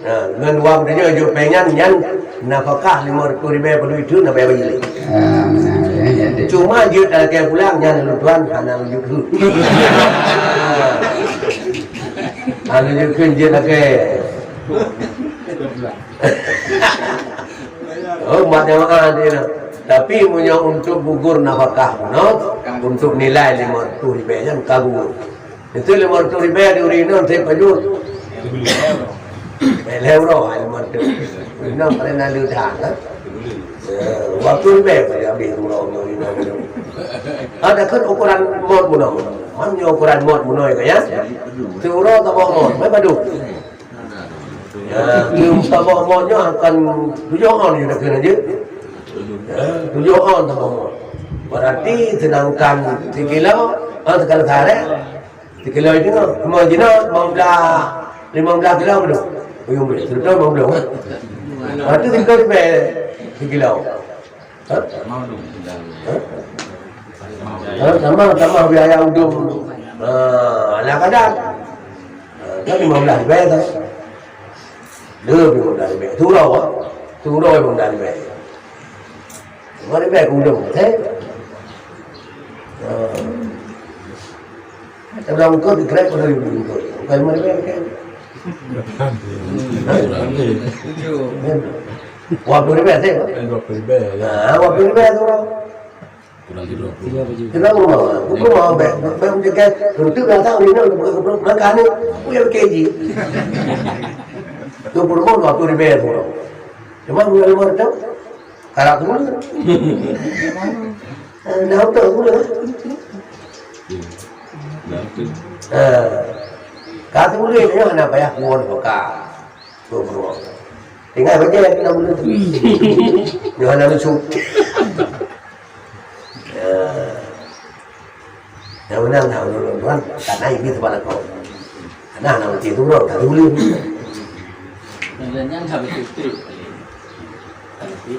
Dengan wang dia jo pengen nyan nafkah 50,000 perlu itu nak bayar balik. Cuma dia dah ke pulang nyan tuan hana lujuk tu. Hana lujuk dia nak ke. Oh macam dia. Tapi punya untuk gugur nafkah, no? Untuk nilai 50,000 yang kabur. Itu 50,000 diurin nanti pajut. Euro almatu. Ini pernah lihat kan? Waktu lebih saya ambil mula ini. Ada kan ukuran mod mula. Mana ukuran mod mula ya? Euro tambah mod, mana padu? Tambah modnya akan 7 on juga kena je. 7 on tambah mod. Berarti sedangkan 3 kilo, sekali sehari 3 kilo itu, mau jenak 15 kilo betul. Uyung beli, terus mau belum? Berarti tinggal di 3 kilo. Sama biaya untuk kadang-kadang kan 15 ribu tu. Lebih 15 ribu. Turun pun dari ribu. 15 ribu untung, eh? Sebelum kau dikerek pada ribu untung. Kalau 15 ribu kan? Waktu ribu sih? Waktu ribu tu. kurang 30. Kita mau menjaga untuk dah tahu ni makan ni punya keji. Tu pun waktu ribu tu. Cuma bulan luar tu karak tu. Dah tahu tu lah. Kata boleh ni mana payah kuon kau tu pun. Tinggal baca kita boleh tu. Jangan lucu. Yang benar tahu dulu tuan, karena ini sebab kau. Karena nama itu bro, tak boleh. Yang habis itu, tapi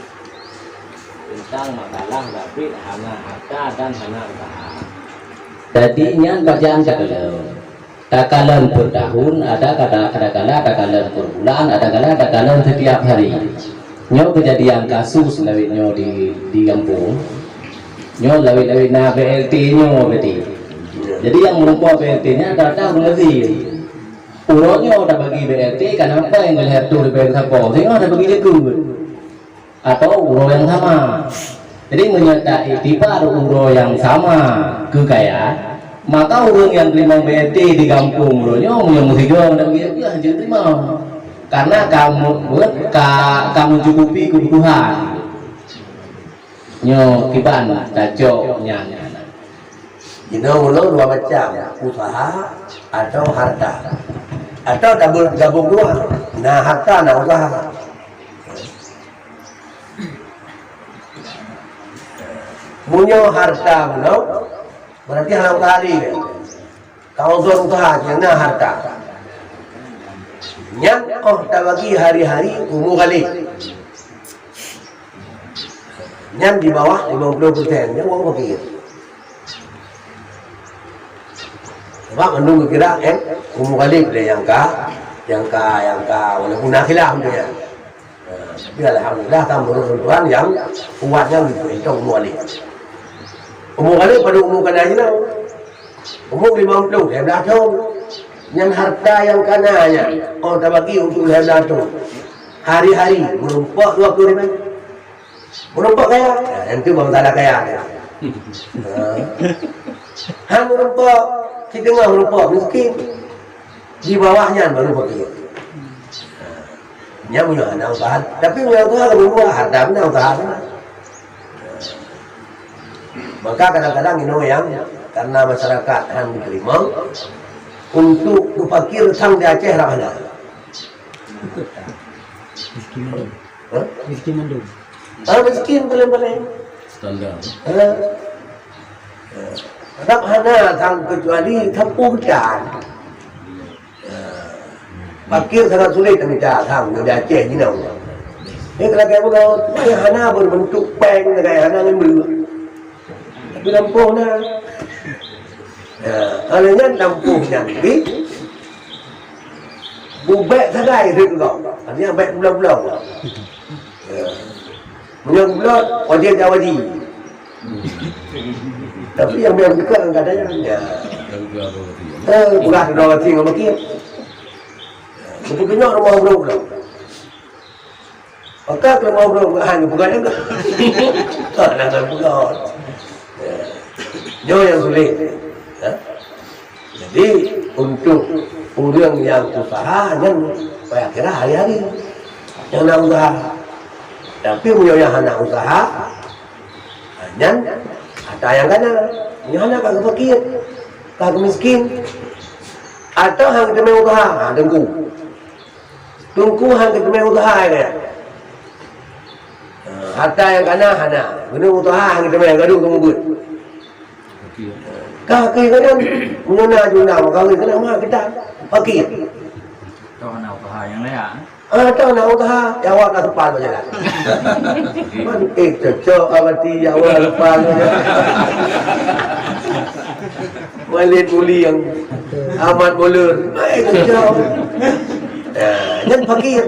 tentang makalah tapi hana harta dan hana usaha. Jadi nyan bacaan takalan per tahun, ada takalan per bulan, ada takalan setiap hari. Nyo kejadian kasus lawit nyo di kampung. Nyo lawit na BLT nyo berarti. Jadi yang merupakan BLT-nya data mengerti. Urutnya udah bagi BLT, kenapa yang melihat tuh di BLT Sapo? Sehingga udah bagi lekut atau uro yang sama. Jadi menyertai tiba uro yang sama ke kaya, maka urung yang terima BLT di kampung uronya yang mesti jual dan BLT hanya terima karena kamu cukupi kebutuhan. Nyo kiban tajo nyanya. Dua macam, usaha atau harta, atau gabung dua. Nah harta, nah usaha. Punya harta berarti hanya kali. Kalau usaha, nah harta. Yang tak bagi hari-hari umur kali. Yang di bawah 50%, yang uang bagi. Sebab menunggu kira umur kali boleh yang walaupun nakhilah dia. Tapi alhamdulillah tambah Tuhan yang kuatnya itu umur kali. Umur kali pada umur kananya. Umur 50 dia dah tahu. Yang harta yang kananya tak bagi untuk dia dah tahu. Hari-hari menumpuk 20 ribu. Menumpuk kaya, yang itu bang tak ada kaya. Han menumpuk di tengah menumpuk miskin, di bawahnya baru fakir. Nya punya anak usaha, tapi punya usaha berubah harta punya usaha. Maka kadang-kadang ini yang karena masyarakat han diterima untuk berpakir sang di Aceh rahana. Miskin mendung. Miskin boleh-boleh. Standar. Tak hana sang kecuali tempuh jalan. Pakir sangat sulit kami datang dari Aceh ni nak. Kalau kayak begitu, hana berbentuk peng, kayak hana membeli. Tapi tempuh na. Alanya tempuh nanti. Bubek sagai itu kau. Artinya bek bulan-bulan. Bulan-bulan wajib jawadi. Tapi yang biar dekat kadang-kadang bukan rawati ngomong kia. Sebetulnya rumah bro. Maka rumah bro hanya bukan juga. Nak bukan. Jauh yang sulit. Jadi untuk orang yang usaha yang saya kira hari-hari yang nak usaha. Tapi punya yang nak usaha hanya ada yang kana, yang kana kagak fakir, kagak miskin, atau hang demi usaha, tungku hang demi usaha ya. Harta yang kana hana, guna usaha hang demi yang gaduh tunggu. Kaki kana punya juna, kaki kana mah kita fakir. Kau nak usaha yang lain? Tahu nak usaha, jawab nak tepat macam mana? Man, cocok awati jawab tepat macam. Walid muli yang amat boleh, cocok. Jangan fakir.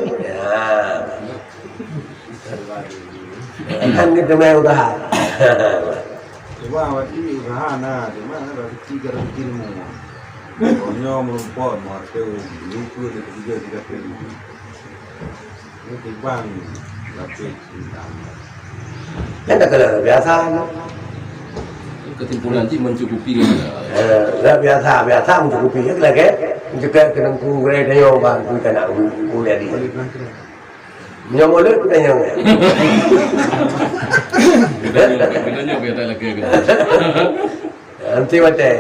Kan kita main usaha. Coba awati usaha na, di mana ada tiga ilmu. Onyo melumpur, martel, lupa tiga puluh. Ini bang, lapis hitam. Kan tak kena biasa. Kesimpulan sih mencukupi. Biasa mencukupi. Lagi juga kena kurang dia orang kita nak kuliah di. Yang boleh kita yang. Bedanya beda lagi. Nanti macam.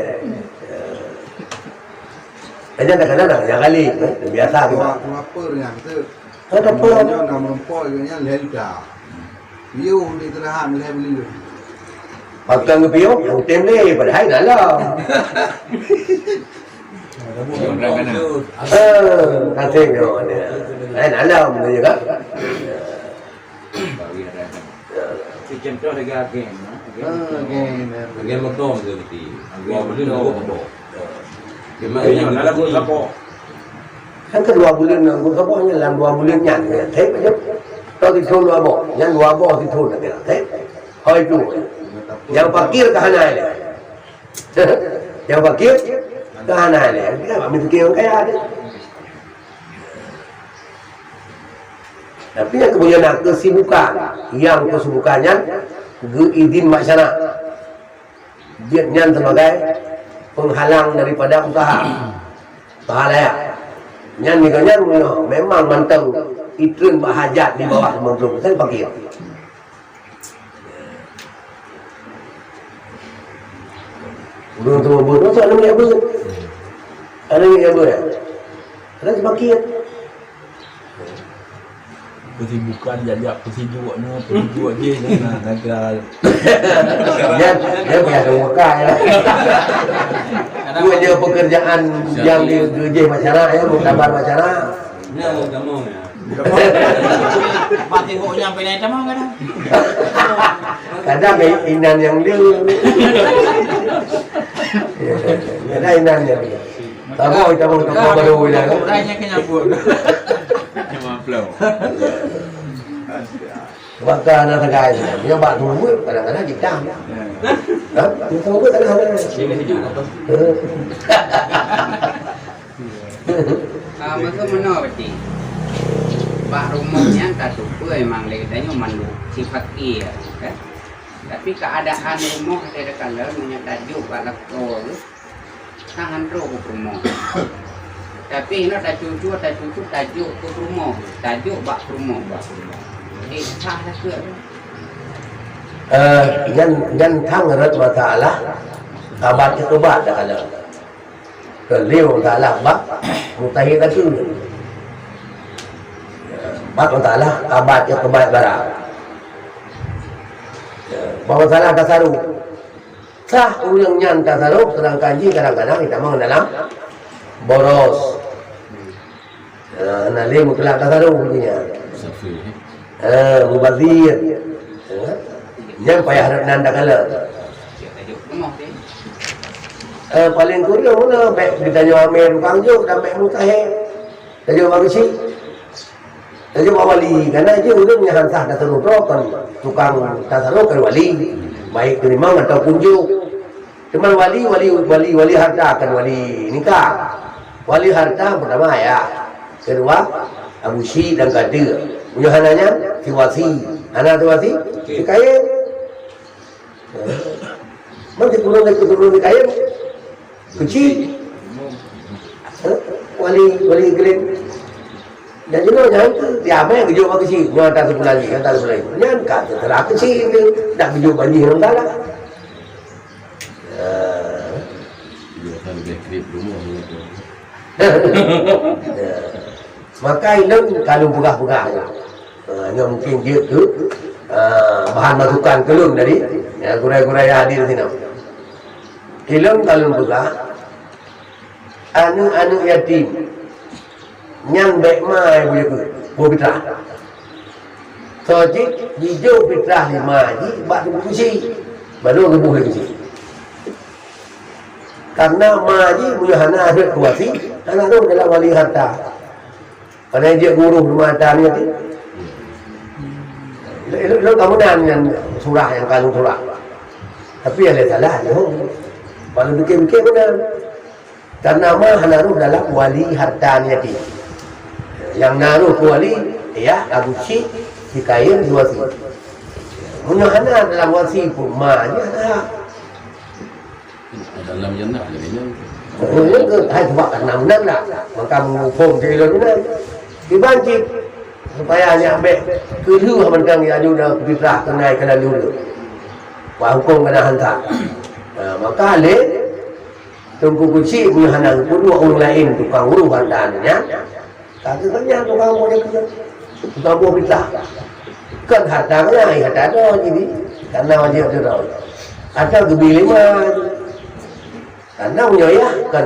Aja tak kena yang kali biasa. Kenapa yang tu? Ada apa? Yang nak melumpur yang lelda. View di terahan level. Pakai ngepiok, yang tem ni pada hari nak lah. Nanti ni, nak lah, mana juga. Kasih contoh dengan agen. Agen motor tu nanti. Dua bulan dua kebok. Memang Yang yang dalam bulan apa? Kan kedua bulan nang gua kaboknya dalam 2 bulan nyan thế aja. Tao thì thôn dua bo, nyan dua bo thì thôn là thế. Thôi itu. Yang fakir ke hana ni. Yang fakir ke hana ni. Kita tak mesti kira kaya dia. Tapi yang kemudian kesibukan, yang kesibukannya izin masyarakat, dia nyan sebagai penghalang daripada usaha pahala ya. Nyan ni kan memang manteng itun bahajat di bawah 50% fakir. Belum tu betul ada ni apa? Ada ni apa ya? Ada fakir. Kesibukan jadi apa sibuknya pergi je negara Dia biasa muka ya. Dua je pekerjaan yang dikerja masyarakat ya, muktabar masyarakat. Ni kamu ya. Mati kok nyampe naik tamang kadang. Kadang inan yang dia. Ada inannya dia. Tahu kita mau toko baru dah. Raya kenyambut. Cuma flow. Bakal nak tegai. Dia bak tunggu kadang-kadang kita. Hah? Tunggu kadang-kadang. Sini sejuk apa? Masa mana berarti? Pak rumahnya tak suka emang dia katanya mandu sifat kia kan? Tapi keadaan rumah ada kalau punya tajuk kat lekor tu tangan roh ke rumah. Tapi ini dah cucu tajuk ke rumah, tajuk bak rumah. Sah dah ke? Yan thang rat wa ta'ala abad itu bad dah kalau. Keliu ta'ala bak mutahid tu. Bak ta'ala abad itu bad barang. Bahawa salah tasaru. Sah ulang nyan tasaru sedangkan ji kadang-kadang kita mau dalam boros. Nali mutlak tasaru punya. Mubazir. Yang payah nanda kala. Paling kurang mana baik ditanya amir tukang juk dan baik mutahid. Tajuk bagusi. Tajuk wali karena je ulungnya hansah tasaru kan tukang tasaru kan wali. Baik imam atau kunjuk. Cuma wali harta kan wali nikah. Wali harta pertama ya. Kedua Abu Syi dan Qadir. Punya hananya si wasi. Anak tu wasi si kaya. Mesti turun di kaya. Kecil. Wali gelin. Dan juga jangan tu siapa yang kerja bagi kecil. Nyata sebulan lagi, kata sebulan lagi. Jangan kata terlalu kecil dia nak kerja bagi orang tak lah. Biasa lebih krip rumah tu. Maka ini kalau pegah-pegah yang mungkin dia tu bahan masukan kelung dari kurai-kurai hadir sini. Kelung kalau pegah anu yatim yang baik mai boleh ke fitrah. Sojik hijau fitrah 5 ji bak kusi baru kebuh lagi. Karena maji punya hana ada kuasi, hana tu adalah wali harta. Pada dia guru rumah tani tu. Lo kamu dengan surah yang kandung surah. Tapi ada salah tu. Kalau bikin-bikin benar. Karena hana tu adalah wali harta niati. Yang naruh wali ya Abu Syi si kain wasi. Punya hana dalam wasi pun mahnya ada. Dalam jannah jadinya. Ini ke hai sebab enam lah. Maka mengupung di dalam mana dibanci supaya hanya ambil kedua mentang yang ada fitrah kenai kena dulu. Wah hukum kena hantar. Maka le tunggu kunci punya hanang kedua orang lain tukang urus hartanya. Kata tanya tukang boleh kerja. Tukang buah fitrah. Kan harta kena harta tu jadi karena wajib tu tahu. Ada kebilima karena menyayahkan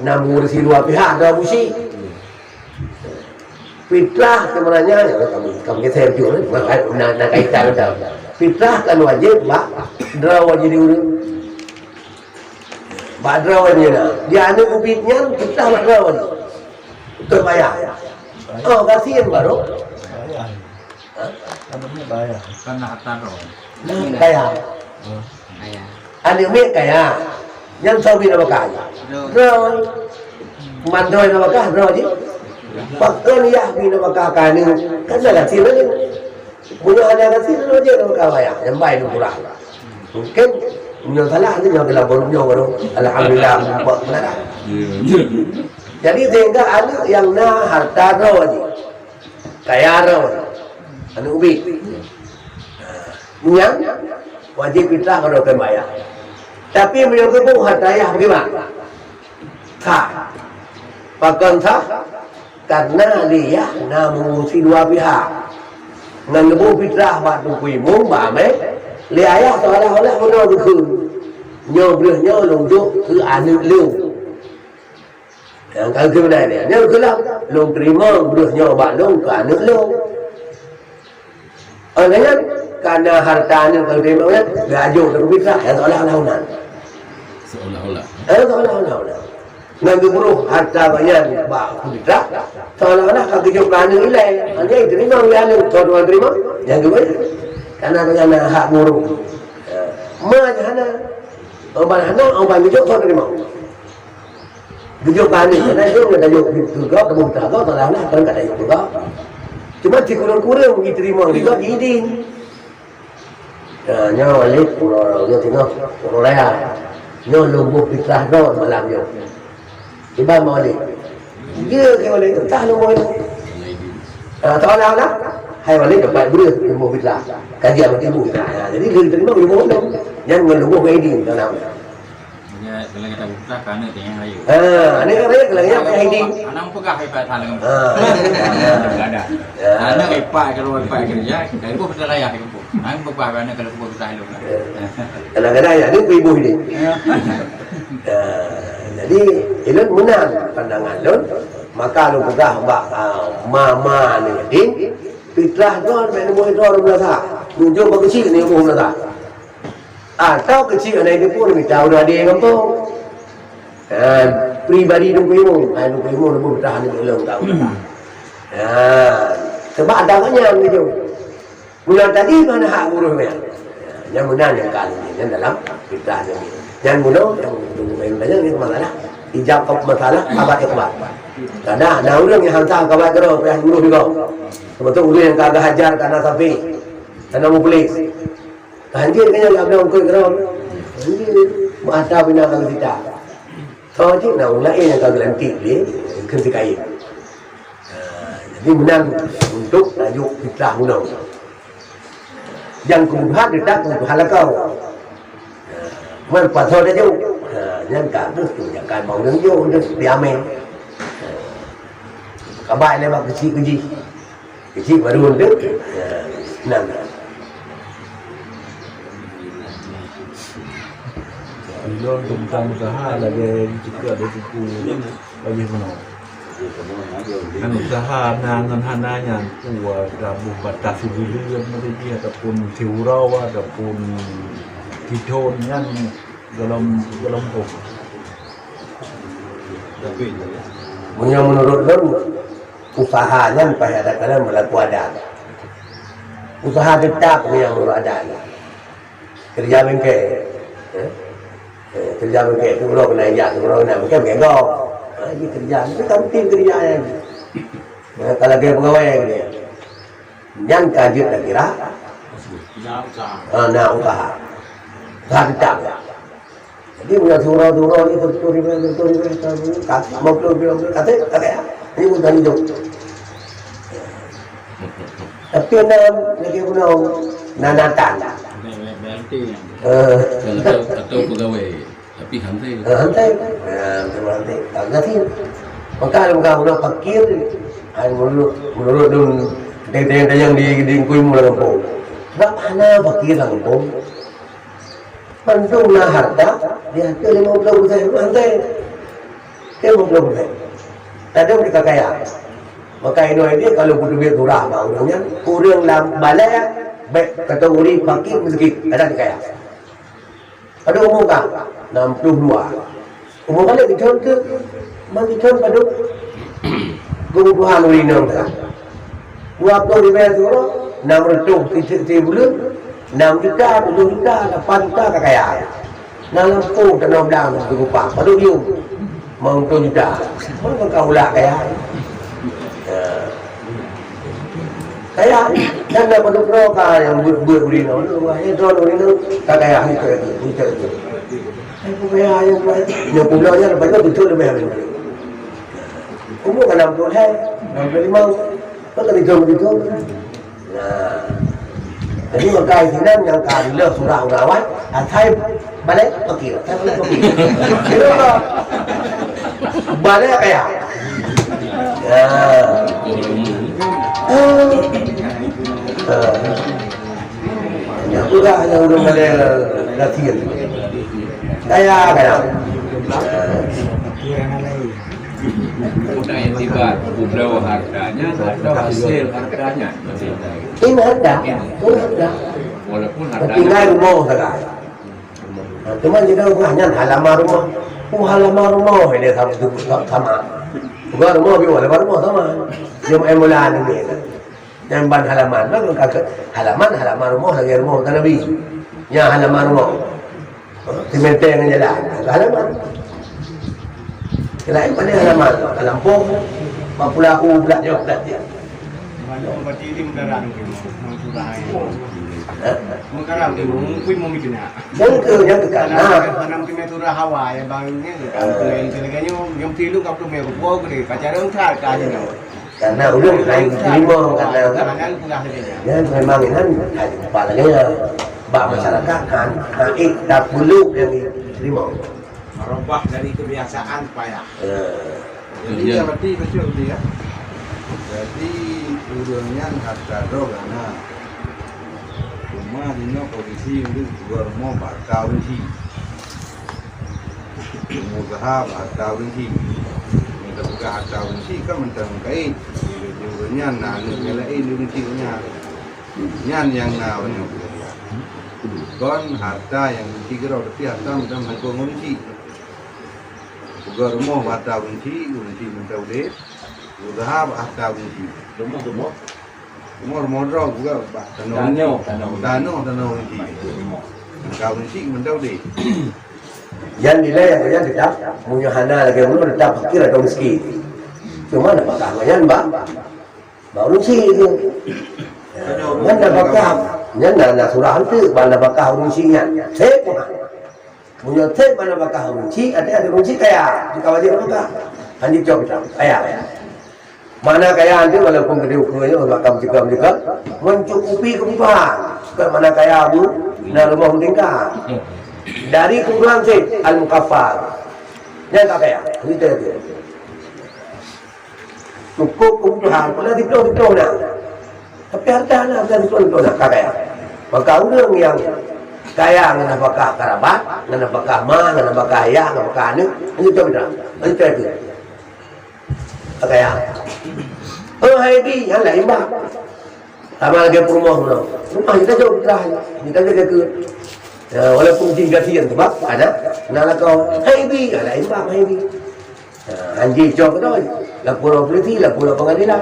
mengurusi dua pihak ada Abu Syi. Fitrah sebenarnya kamu kita saya juga nak kaitan macam. fitrah kan wajib bak draw jadi urang bak draw ni nah dia ada ubitnya fitrah bak draw ni betul bayar oh kasihan baru Bayar. Namanya bayar. Kan nak taruh. kaya ada mek kaya yang sawi nama kaya draw mandoi nama kaya draw je pakai ya bina makaka ni kan dah sih ni punya ada kasih tu je nama kaya yang baik tu kurang mungkin punya salah ni yang bila baru alhamdulillah buat benar jadi sehingga anak yang na harta draw je kaya draw anak ubi yang wajib fitrah kalau bayar tapi beliau tu harta ya bagaimana sah bahkan sah karena dia mengurusi dua pihak ngebu fitrah batu kuimung bame liaya seolah-olah benar betul nyobrnya lonjuk ke anu lu yang kalau kemudian dia nyo kelak long terima berusnya balong ke anu lu olehnya karena hartanya kalau terima gajo ke fitrah yang seolah-olah seolah-olah nanti buruh harta banyak bak fitrah seolah-olah kaki jumlah ni ilai hanya terima wilayah tuan terima yang kedua karena banyak hak buruh mana orang hidup tuan terima hidup ni karena dia ada hidup juga kamu tak tahu seolah-olah kan tak ada hidup juga cuma dikurang-kurang diterima juga izin nyawa lip orang tengok orang lain nyawa lumbuh fitrah dor malamnya iba mau ni dia ke boleh tak lu mau seolah-olah hai boleh dapat beres ilmu fitrah kajian ilmu fitrah jadi dia terima ilmu tu jangan ngelubuh ID tahu Ya, kalau kita buka kerana dia yang hayu. Ini kan dia kalau yang ID. Anak pegah hebat hal dengan. Ada. Anak hebat kalau hebat kerja, kita ibu betul layak ibu. Anak pegah anak kalau ibu betul layak. Kadang-kadang ya, ini ibu ini. Jadi ilun menang pandangan ilun maka lu pegah bak mama ni ding fitrah tu main ibu itu orang biasa tunjuk bagi kecil ni ibu biasa atau kecil anak ini pun minta udah dia kampung pribadi dong ibu ibu fitrah ni belum tahu sebab ada banyak gitu bulan tadi mana hak buruh ni yang menang yang kali yang dalam fitrah ni yang mudah yang banyak ni masalah ijab masalah abad ikhbar karena ada orang yang hantar kawan kerana pihak buruh juga sebetulnya orang yang kagak hajar karena sapi karena mau polis hanjir kan yang ada orang kerana hanjir mata bina kalau kita so je nak lain yang kagak lantik dia kena kain jadi menang untuk tajuk fitrah mudah yang kemudian detak untuk halakau Pasal dia jauh, jangan kan tu jangan mau nang jauh dia diambil. Kabai lemak kecil baru dia, nang. Ilon tentang usaha lagi juga ada buku bagi mana. Kan usaha nangan hananya kuat rabuh batas sibilan mereka ataupun siurau ataupun Hidon yang dalam pok. Punya menurut don usahanya supaya ada kadang berlaku adat. Usaha tetap yang menurut adat. Kerja bengkel, kerja bengkel tu orang kena ajak, orang kena bengkel bengkel. Ini kerja, itu kantin kerja yang. Kalau dia pegawai dia, jangan kajut tak kira. Nak usaha. Tak tak. Jadi punya surau-surau ni betul kata mau belum kata ini pun tadi jauh. Tapi lagi punya nanatan. Atau pegawai tapi hantai. Hantai. Nanti maka punya fakir menurut yang di kuimu dalam pun. Tak mana fakir dalam pun. Pandunglah harta dia ke 50% hantai ke 50%. Ada mereka kaya. Maka ini dia kalau butuh duit murah orangnya kurang lam balai baik kategori fakir miskin ada di kaya. Ada umur kan 62. Umur kali dicontoh ke bagi contoh pada kebutuhan urinam kan. 20 ribu euro 600 bulan 6 juta 7 juta 8 juta kekayaan. Nah lampu dan noblang berupa pada dia mau 2 juta. Mana kau ulah kaya? Kaya dan dapat berapa yang berbudi nol, ini drone ini kaya itu. Aku kaya yang buat, yang pulaunya lepas itu betul lebih habis. Umur kan 60 hai, 65, kan begitu. Nah, jadi maka isinan yang kali le surah urawan, atai balik fakir, kira apa? Balik kaya. Yang sudah yang belum ada latihan. Kaya. Udah etibat, udah harganya, ada hasil harganya. Ini ada. Walaupun tinggal rumah sekarang. Cuma kita hanya halaman rumah. Halaman rumah ini sama. Bukan rumah biar halaman rumah sama. Yang emulan ini. Yang ban halaman, halaman rumah lagi rumah tak Nabi. Yang halaman rumah. Sementara yang jalan, halaman. Selain pada halaman, Lampung, Papua aku pula jauh pula dia. Kalau berarti ini mendarat mungkin mau surah ini. Mengkarang tu mungkin mau mikirnya. Yang ke karena. Karena mungkin surah Hawa yang bangnya, kalau intelligenya yang tilu kapal mereka buat gede, kacaran tak kajian. Karena ulun lain terima karena yang memang ini ada kepalanya bak masyarakat kan naik tak perlu yang diterima merubah dari kebiasaan payah. Jadi berarti betul dia. Jadi turunnya harga doh karena cuma dino posisi untuk gurmo bakal sih. Mudah bakal sih. Buka harta unsi kan mentang kait jurusnya nanu ngelain unsinya nyan yang nawan yang kon harta yang unsi kira tapi harta mentang hakong unsi buka rumah harta unsi mentang deh udah harta unsi rumah modal juga tanah unsi kau unsi mentang deh. Yang nilai yang tidak punya hana lagi belum tetap fakir atau miskin. Cuma ada bakal yang baru sih itu. Yang ada bakal, yang ada surah itu mana bakal rusinya. Tep punya tep mana bakal rusi ada rusi kaya di kawasan apa? Hanya coba kaya. Mana kaya nanti walaupun gede ukurannya bakal juga mencukupi kebutuhan. Ke mana kaya bu, nah rumah tingkat. Dari kumpulan sih al-mukaffar yang tak kaya itu cukup kebutuhan pernah dipelong nak tapi harta nak dipelong nak kaya maka orang yang kaya dengan apakah kerabat dengan apakah ma dengan apakah ayah dengan apakah anak itu coba itu kaya hai di yang lain bah sama lagi rumah kita jauh kita jaga ke walaupun tinggal siang tu bak ada nak kau haibi ada imbang haibi anjing cok tu lapor polisi lapor pengadilan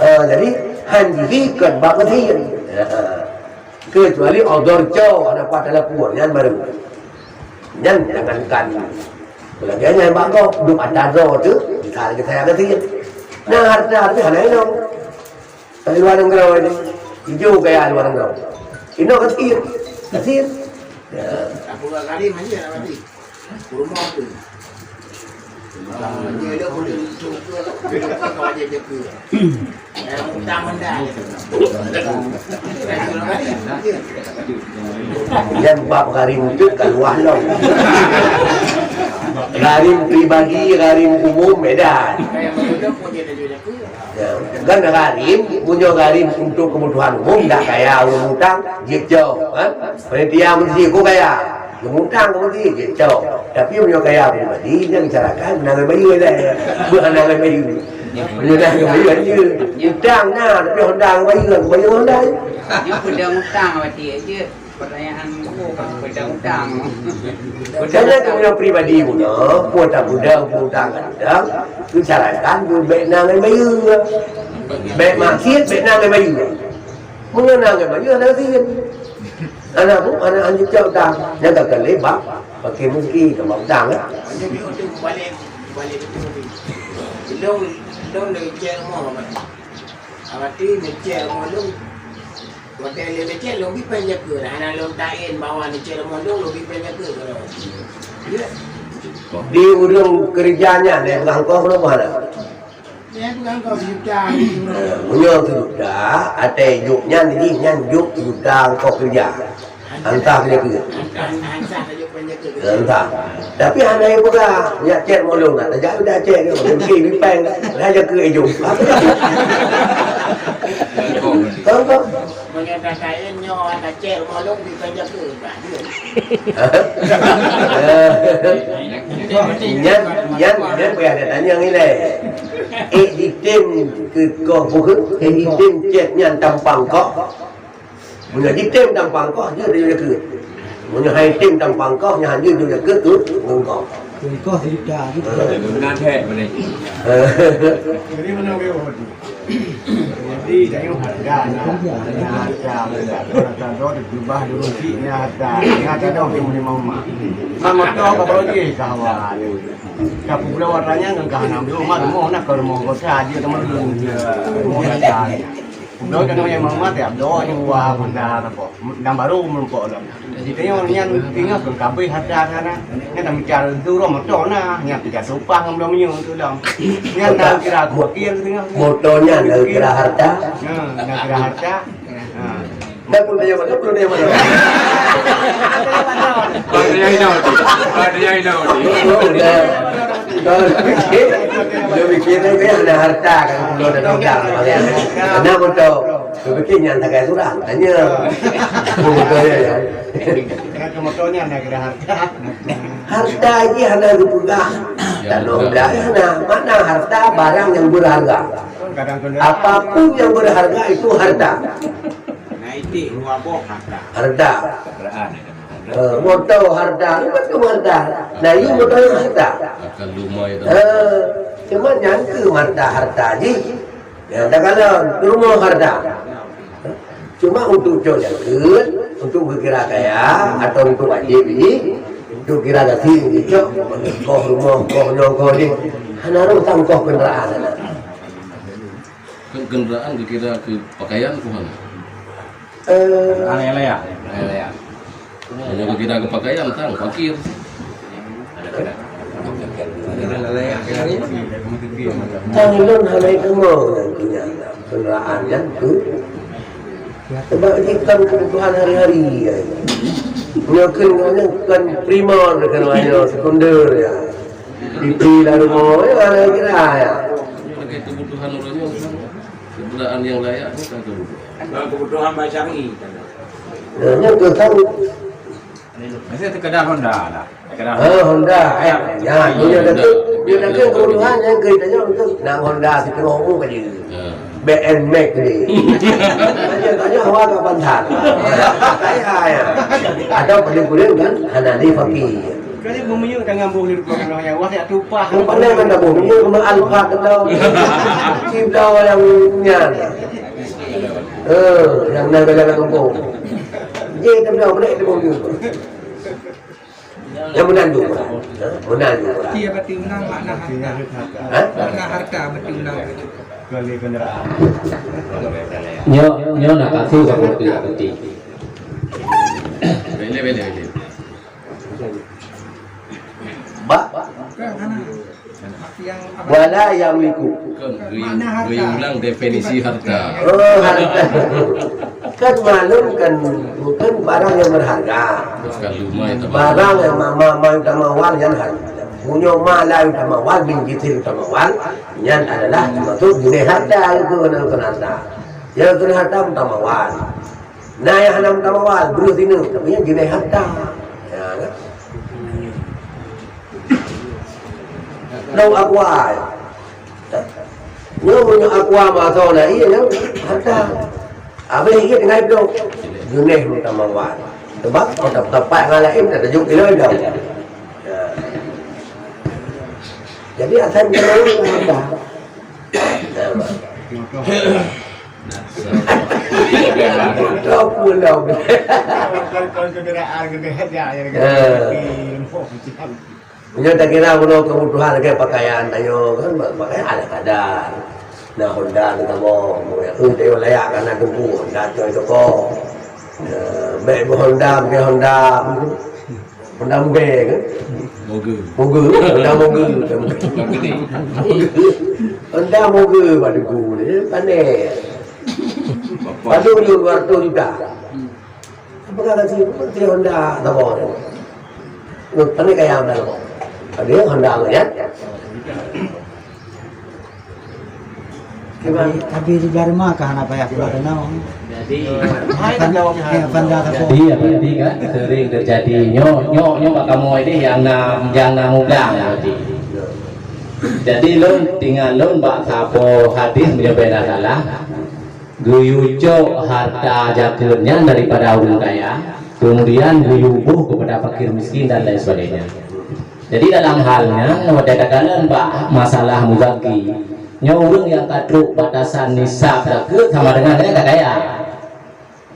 jadi anjing kan bak siang kecuali odor cok ada pada lapor yang baru yang jangankan lagi yang bak kau duk ada tu kita ke siang nah harta ada dong dari luar negara ini hijau kayak luar negara. Ini kecil. Aku gak kali manja nanti. Rumah tu. Dia dah boleh cuba. Kau aja dia tu. Utang benda. Yang bab garim itu keluar loh. Garim pribadi, garim umum beda. Kan garim punya garim untuk kebutuhan umum dah kaya orang utang jauh kan panitia mesti aku kaya Ngutang kemudian je cok. Tapi punya kaya pribadi dia bicarakan menangan bayu dah. Bukan menangan bayu. Menangan bayu aja. Utang nah tapi Honda bayu Honda. Dia pedang utang berarti aja. Pertanyaan pedang utang. Karena punya pribadi pun, puasa budang utang kadang bicarakan baik nangan bayu. Baik maksiat baik nangan bayu. Mengenangan bayu ada sih. Anak pun anak anjing jauh dah, jaga kelebak, pakai muki ke bawah lah. Jadi untuk balik itu long leceh mau apa? Awati leceh mau long, waktu leceh long bi penjak ke, anak long tain bawa leceh mau long bi penjak ke kalau. Di ujung kerjanya ni bukan kau belum mana? Dia bukan kau sudah. Punya sudah, ada yuknya ni yuk sudah kau kerja. Entah dia ke. Entah. Tapi anak yang pula nak cek molong nak. Tajak dah cek dia. Mungkin bipeng dah aja ke ejung. Kau. Menyatakan nyo nak cek molong bipeng je ke. Yan boleh ada tanya ni leh. Editing ke kau bukan. Editing ceknya tampang kau. Menjadi tim dan pangkah dia ke. Menjadi tim dan pangkah nya dia ke ngengkau. Ngengkau sudah. Benar hek boleh. Jadi mana dia tu? Jadi jangan harga harga orang berubah dulu ni harga dong yang mama. Mama tu apa lagi kawan. Kapu pula warnanya enggak nak rumah nak ke rumah kota dia teman dulu. Đó cho nó mama đẹp đó nhưng qua phần đà là bỏ làm bà rô mình bỏ rồi thì cái nhân cái nó cần cà phê hạt ra na cái làm trà tu rồi một chỗ na nhà từ trà số pa không đâu nhiều thứ lòng nhân nào cái là một kia thứ không motonya dari kira harta kira harta dah pun dia mana pun dia mana Ada yang tahu. Dia bikin ni ada harta kan belum ada dongkang. Karena motor dia bikin yang tak kaya surang tanya. Motornya ya. Kan motornya nak kira harta. Harta ini hanya dipegang. Dan Honda mana harta barang yang berharga. Apapun yang berharga itu harta. Itu ruabok harta. Harta. Motor harta, itu harta. Nah ini motor harta. Akan rumah itu. Cuma yang ke harta ni. Yang tak kalau rumah harta. Cuma untuk coba untuk berkira kaya atau untuk wajib ini, untuk kira kasih ni cok, kau rumah kau nyongkau ni, hanya utang kau kendaraan. Kendaraan kira ke pakaian kuhan. Aneh ya. Hanya kira ke pakaian tang fakir. Tangan halai kemau yang punya kendaraan yang tu. Sebab kita kebutuhan hari-hari. Mungkin kan primer kan sekunder ya. Di dalam rumah ya ada kira ya. Pakai kebutuhan orangnya kendaraan yang layak kan kebutuhan. Kebutuhan masyarakat. Yang tahu. Masih terkadang Honda lah. Honda, ya, dia nak kebutuhan yang kita untuk nak Honda si pengomu kan dia. BN Max ni. Tanya awak kapan tak? Saya. Ada paling-paling kan Hanani Fakir. Kali bumbu dengan bumbu di belakang yang wah ya tumpah. Yang paling mana bumbu kena alfa kena. Kita yang nyan. Yang nak jalan bumbu. Dia tak tahu boleh dia bumbu. Yang menang juga. Menang juga. Dia berarti menang makna harta. Makna harta berarti menang. Kali kendaraan. Nyo nak kasih ke berarti berarti. Bele. Wala yang miku. Ulang definisi harta. Harta. Kan malum kan bukan barang yang berharga. Barang yang mama utamawal yang harga. Punya malai utamawal bin jitil utamawal yang adalah termasuk jenis harta itu kan harta. Yang jenis harta utamawal. Nah yang hanam utamawal dulu sini tapi yang jenis harta. Ya kan? Nau aqua. Nhớ punya aqua masa na iya nyau. Ada. Abe ingat ngai belum? Juneh minta mawar. Sebab tempat ngalain ada juk iloi dah. Jadi asal kalau ada. Kau pulau. Kalau kendaraan gede ya Punya tak kira pulau kebutuhan kayak pakaian ayo kan pakaian ada kadar. Nah Honda kita mau dia layak karena tunggu Honda tu kau. Baik Honda Moge kan? Moge Honda Moge. Honda Moge pada guru ni pandai. Padu di luar tu juga. Apakah kasi Honda tak boleh. Pandai kaya Honda tak boleh. Dia Honda ya. Tapi di Dharma kah apa ya keluar nau. Jadi Iya berarti kan sering terjadi nyok kamu ini yang namudang berarti. Jadi lon tinggal lon bak sapo hadis menjawab salah. Guyuco harta jakernya daripada orang kaya, kemudian guyubuh kepada fakir miskin dan lain sebagainya. Jadi dalam halnya katakanlah mbak masalah muzaki, orang yang kadruk batasan nisab zakat sama dengan dia tak kaya.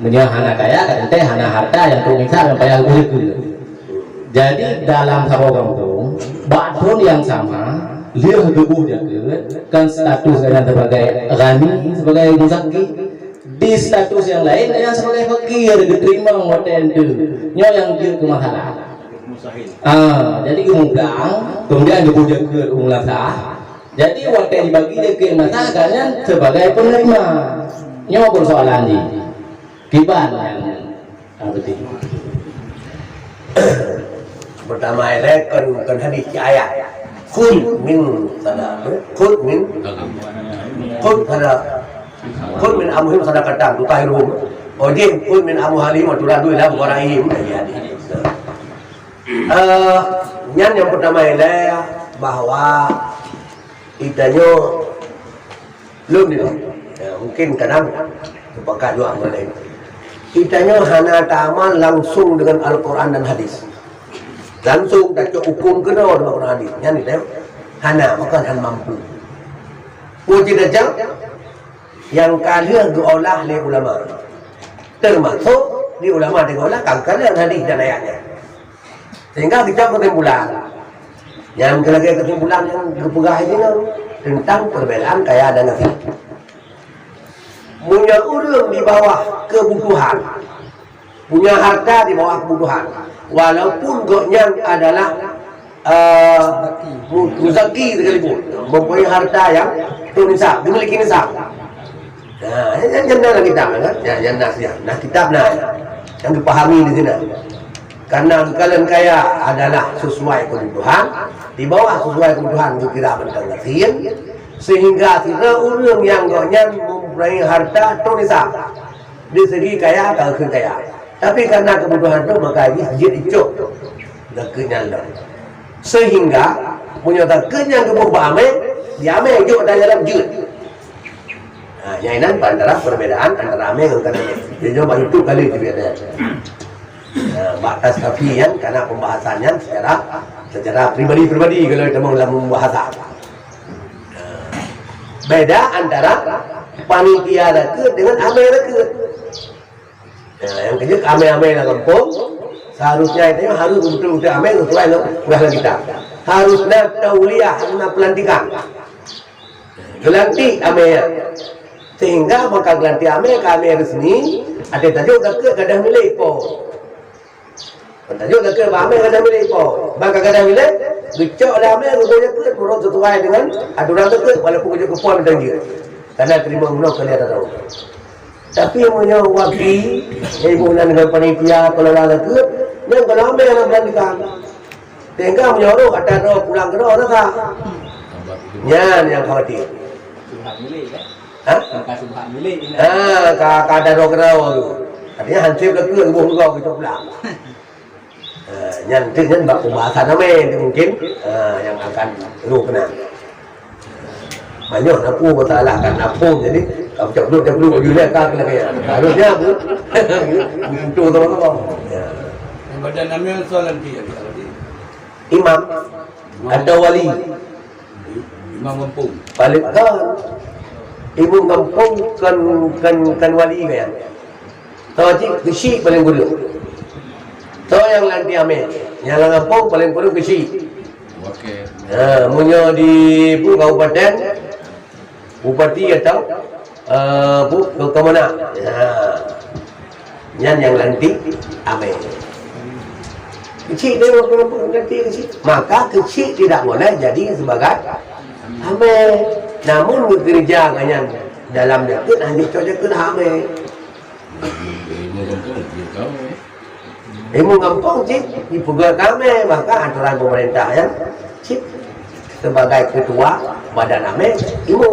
Menyoh hana kaya kadang hana harta yang tu nisab yang payah guyuk. Jadi dalam sabau kampung, batun yang sama dia gebuh jaket kan statusnya sebagai ghani sebagai muzaki, di status yang lain yang sebagai fakir diterima ngoten tu nyo yang dia ke masalah. Jadi kemudian gebuh jaket sah. Jadi waktu dibagi jaket masalah kalian sebagai penerima nyo persoalan ni kiban apa tu pertama ayat kan hadis ayat Kun min amuhim sadaqatan tutahiruhum. Ojim kun min amuhalim wa turadu ila fuqaraihim. Yang pertama ialah bahwa itanya belum itu. Mungkin kadang sepakat juga mulai. Itanya hana ta'amal langsung dengan Al-Quran dan hadis. Langsung tak hukum kena dalam Quran hadis. Yang ni dah hana maka han mampu. Puji dajang yang kalian diolah oleh ulama. Termasuk di ulama diolah kalian hadis dan ayatnya. Sehingga kita kesimpulan. Yang kesimpulan yang berpegah ini tentang perbedaan kaya dan miskin. Punya orang di bawah kebutuhan, punya harta di bawah kebutuhan. Walaupun goknya adalah muzaki sekalipun, mempunyai harta yang nisab, memiliki nisab. Nah, yang janda kita kan, yang nasihat. Nah, kitab yang dipahami di sini. Karena kalian kaya adalah sesuai kebutuhan, di bawah sesuai kebutuhan itu kira bentang kafir, sehingga tidak orang yang goknya mempunyai harta nisab. Di segi kaya atau kaya. Tapi karena kebutuhan itu maka ini jadi cok dah kenyal. Sehingga punya tak kenyal kebuh bame, dia ame cok dalam jut. Nah, yang ini antara perbedaan antara ame dengan kena. Jadi banyak itu kali berbeda. Batas kafian karena pembahasannya secara pribadi kalau kita mau dalam pembahasan. Beda antara panitia rakyat dengan ame rakyat. Yang kedua ame-ame dalam kampung seharusnya itu harus betul-betul ame sesuai dengan kita. Harusnya tauliah, harusnya pelantikan. Gelanti ame sehingga maka gelanti ame kami resmi ada tajuk ke gadah milik po. Tajuk ke ame gadah milik po. Maka gadah milik gecok dah ame rupanya ke turun sesuai dengan aturan ke walaupun gecok ke puan dan karena terima guna kalian tahu. Tapi yang punya wakil, hubungan dengan panitia kelola itu, yang kalau ambil yang pelantikan, tinggal punya orang kata roh pulang ke roh rasa, yang khawatir. Subhan milik kan? Hah? Subhan milik. Kata roh ke roh tu, artinya hansip lagi buah kau kita pulang. Yang bak pembahasan nama itu mungkin yang akan lu kena. Banyak aku bersalah kan apa jadi kalau cakap dulu juga kan kena kaya. Harusnya aku itu teman-teman. Badan namanya soalan dia. Imam atau wali. Imam kampung. Balik kan ibu kampung kan wali kan. Tahu kesi paling buruk. Tahu yang lanti ame, yang kampung paling buruk kesi. Okey. Munyo di kabupaten bupati atau ke mana? Yang lanti ame. Kecil dia nanti kecil. Maka kecil tidak boleh jadi sebagai ame. Namun bekerja dengan dalam dia pun hanya saja kena ame. Ilmu kampung cik dipegang kami, maka aturan pemerintah yang cik sebagai ketua badan ame ilmu.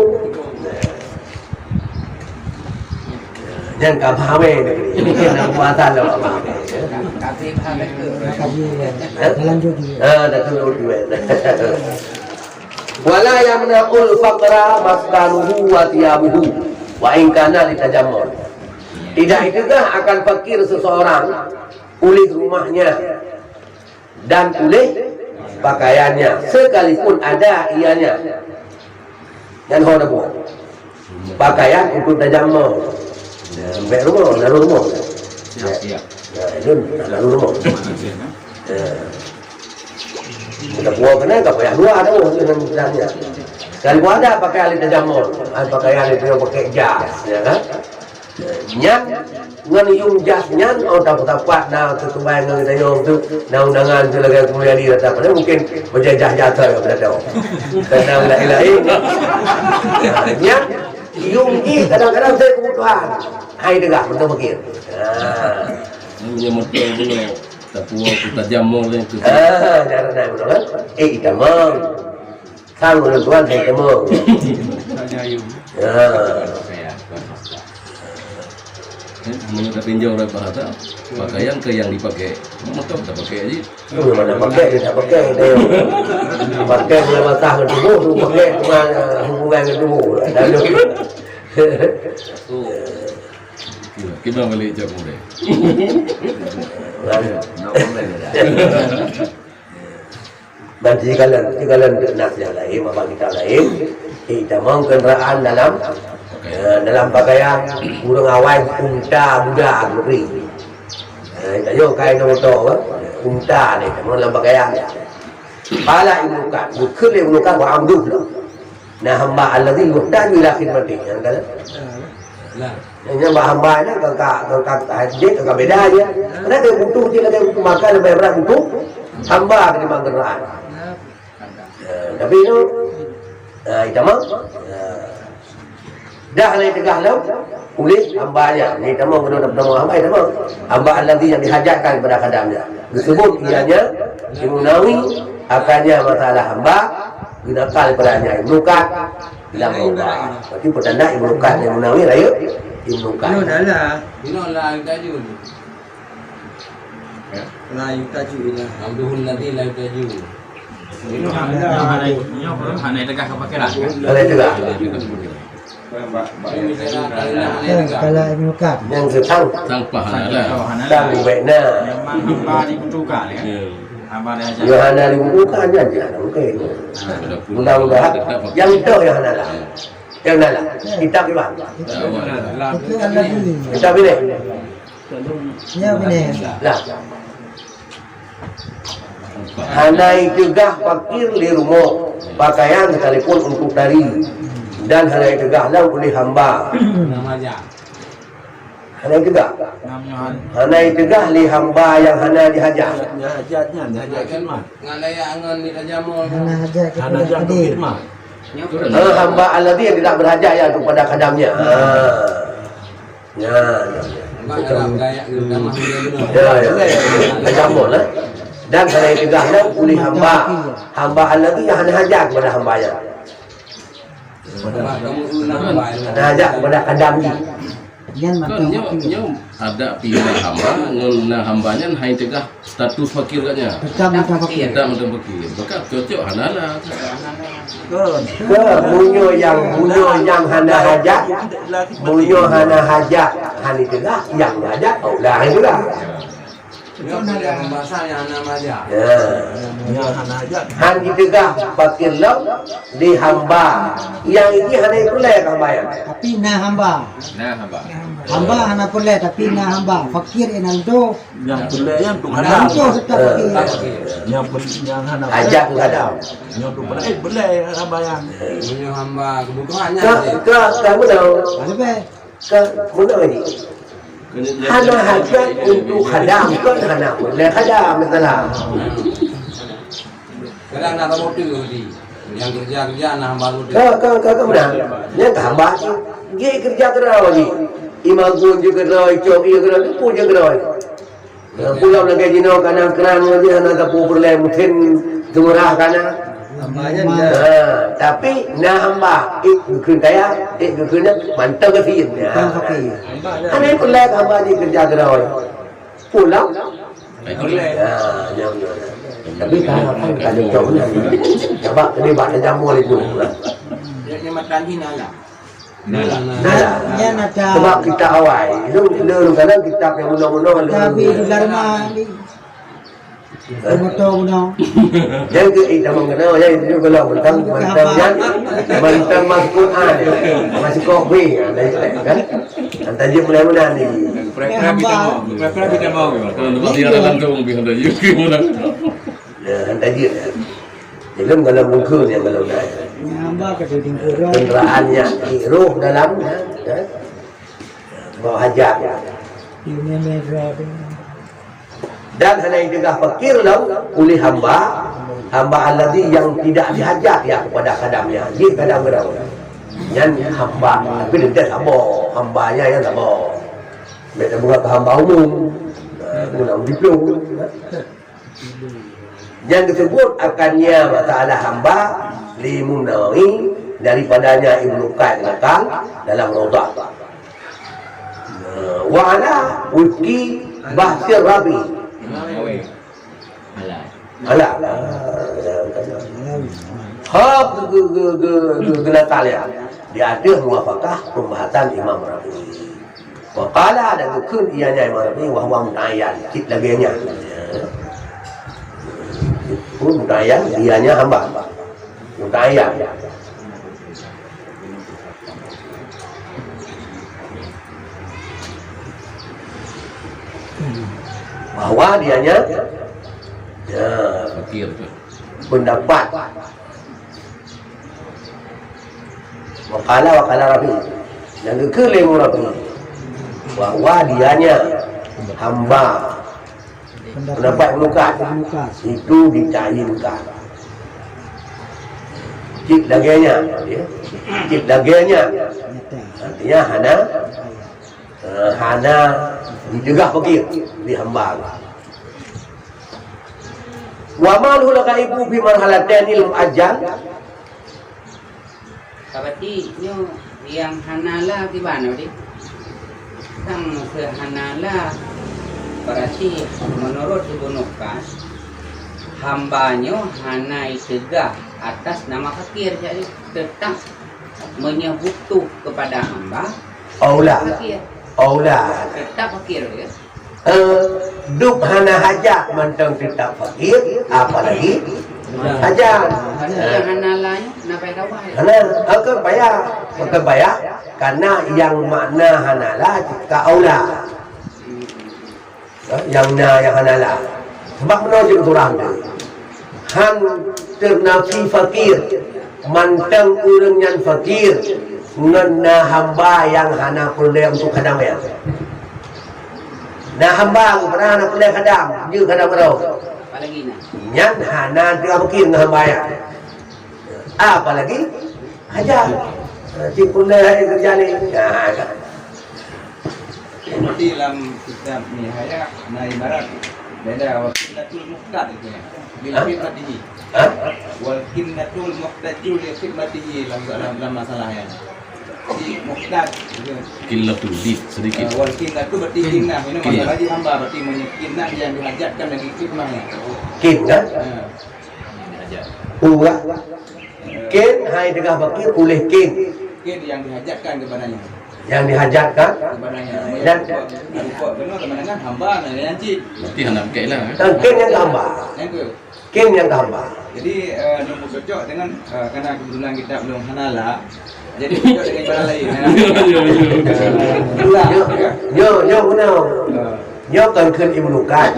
Jangan kamu ame ini nak kuasa lah ame. Wala yamna'ul faqra maskanuhu wa thiyabuhu wa in kana litajammul. Tidak itukah akan fakir seseorang oleh rumahnya dan oleh pakaiannya sekalipun ada ianya. Dan hendak buat pakaian untuk tajammul. Sampai rumah, lalu rumah. Siap. Itu lalu rumah. Kita buat kena tak payah luar tu sebenarnya. Kalau ada pakai alit tajammul, pakai alit yang pakai jas, ya kan? Nyan, yung jas nyan, tak dapat dah ketuban dengan kita yang tu, dah undangan tu lagi kemudian dia tak pada mungkin berjajah jatuh yang berada. Karena lain-lain. Nyan, yung ni kadang-kadang saya kebutuhan. Hai dengar betul mungkin. Ini motor dulu. Tak puas kita jamu ni tu. Cara nak betul kan? Kita mong. Sang orang tuan saya mong. Menurut tinjau oleh bahasa pakaian ke yang dipakai motor tak pakai aja. Mana pakai tidak pakai dia. Pakai boleh matah ke tubuh, tu pakai cuma hubungan ke tubuh. Kita balik jauh deh. Nanti kalian nas yang lain, apa kita lain, kita mau kenderaan dalam pakaian burung awal unta budak negeri. Kita yo kain motor, unta ni, kita dalam pakaian. Pala imukan, bukan imukan wa amduh. Nah hamba alladhi yuhtaju ila khidmati. Yang kata. Yang hamba ni kakak haji kakak beda aja. Karena dia butuh dia butuh makan lebih berat butuh hamba di kenderaan. Tapi itu kita mau dah lain tegah lau oleh hambanya. Ni kita mau berdoa hamba kita mau hamba alladhi yang dihajatkan kepada khadamnya. Disebut ianya Imunawi akannya masalah hamba gunakan kepadanya Ibnukat bilang Allah. Berarti petanda Ibnukat yang Imunawi raya Ibnukat. Ini dah lah. Ini lah tajuk. La yutaju ila. Abdul Ladhi la yutaju. Ini hanya tegak kepakiran. Kalau juga Kalau Ibnukat yang setang Tanpa hana sang bena Memang hamba dibutuhkan kan. Hamba diajar. Yohana dibutuhkan aja mungkin. Mudah-mudahan yang itu yang hana yang nala kitab di mana? itu anda beli. Kitab ini. Ya benar. Lah. Hanai tegah fakir di rumah pakaian sekalipun untuk dari dan hanai tegah lah oleh hamba. Hanai tegah. Hanai tegah li hamba yang hana dihajar. Hajatnya kan mah. Ngalaya angan ni tajamul. Hana hajar kita Hana jangan hadir. mah. Hamba alladhi yang tidak berhajat ya kepada khadamnya. Ya. Tajamul lah. Dan hanai tegah lah oleh hamba alladhi yang hana hajat kepada hambanya. Hana hajat kepada khadamnya. Yan Kan makan. nyo ada pilih hamba ngena hambanya hai cegah status fakir katnya Tetap fakir. tidak macam fakir maka cocok hanala ke munyo yang hana hajat munyo hana hajat hani tegah yang hajat lah juga Yang bahasanya nama aja. Han tegah fakir lau di hamba yang ini hana pulai hamba yang Tapi na hamba. Nah, hamba. Hamba hana pulai tapi na hamba. Fakir enaldo. Yang boleh yang tu Enaldo kadang. tetap fakir. Yang hana hajat kadang yang tu boleh hamba yang Punya hamba kebutuhannya. ke kamu tahu Apa? ke mana ini hana hajat untuk khadam kan hana boleh khadam masalah Kadang nak motor di. Yang kerja nak hamba motor. ke mana yang hamba dia kerja kerja lagi imam pun juga kerja cok dia kerja pun juga kerja pulau lagi jino kanan keran dia nak tapu perlai mungkin gemurah kanan tapi na hamba ikut kaya ikut mantap ke sih ana perlai hamba dia kerja kerja pulau tapi kalau kan jauh ni coba ni baca jamu itu Dia makan hinala. Ya nada. sebab kita awal itu kadang kita yang mula-mula Tapi di Dharma ni. Motor guna. yang kita mengenal yang itu kalau mentang masuk Quran masuk kopi kan antara dia mulai-mulai ni kalau tempat dia dalam tu mungkin ada juga mana antara dia belum kalau mungkin yang kalau dah Hamba kata tinggal. kenderaannya roh dalam bawa hajat Ini merah. dan hanya juga fakir lau oleh hamba alladhi yang tidak dihajat ya kepada kadamnya dia kadam berau yang hamba tapi dia sama hambanya yang sama mereka bukan hamba umum guna diplom yang disebut akannya masalah hamba limunai daripadanya Ibnu Qayyim mengatakan dalam Raudhah wa ala wifqi bahsir rabi Alah. Hak gelatan ya. Dia ada muafakah pembahasan Imam Rabi. Waqala dan kun ianya Imam Rabi wa huwa mutayan cit laginya. Pun mutayan ianya hamba. Mutayan. Bahwa dianya fakir tu pendapat wakala Rabi yang kelima Rabi bahwa dianya hamba pendapat lukas itu dicayinkan cik laganya artinya hana dijegah fakir di hamba wa malu laka ibu bi marhalatain ilmu ajal Kabati nyo yang hanala di mana di? Sang hanala berarti menurut Ibu Nukas hambanya hana itegah atas nama fakir jadi tetap menyebut kepada hamba Aula tetap fakir ya. Duk hana hajat mentang tetap fakir apalagi hajat hanalanya napai kawah hana akan bayar karena yang makna hanala ka aula yang hanala sebab menunjuk turang tu han ternafi fakir mantang urang yang fakir ngena hamba yang hana perlu untuk kadang bayar nah hamba pernah nak pelai kadam dia kadam berau apalagi nah yang hana dia mungkin dengan hamba ya apalagi hajar si pelai kerja ni Seperti dalam kitab Nihaya na ibarat beda wakilatul muqtad itu ya bil khidmatihi wal qimnatul muqtajul li khidmatihi dalam masalahnya Muqtad. Kilat tu di sedikit. Wal kinat tu berarti kinah. Ini masalah di hamba berarti kinah yang dihajatkan dari hikmahnya. Kin kan? Pura. Kin hai tegah bakir boleh kin. Kin yang dihajatkan kepadanya. Yang dihajatkan Kepadanya. dan benar teman-teman hamba yang cik. Berarti hendak pakai lah. kin yang hamba. Yang tu. Kin yang hamba. Jadi nombor cocok dengan karena kebetulan kita belum hanala. Jadi cocok dengan barang lain. Yo guna. Yo kan kun Ibnu Qad.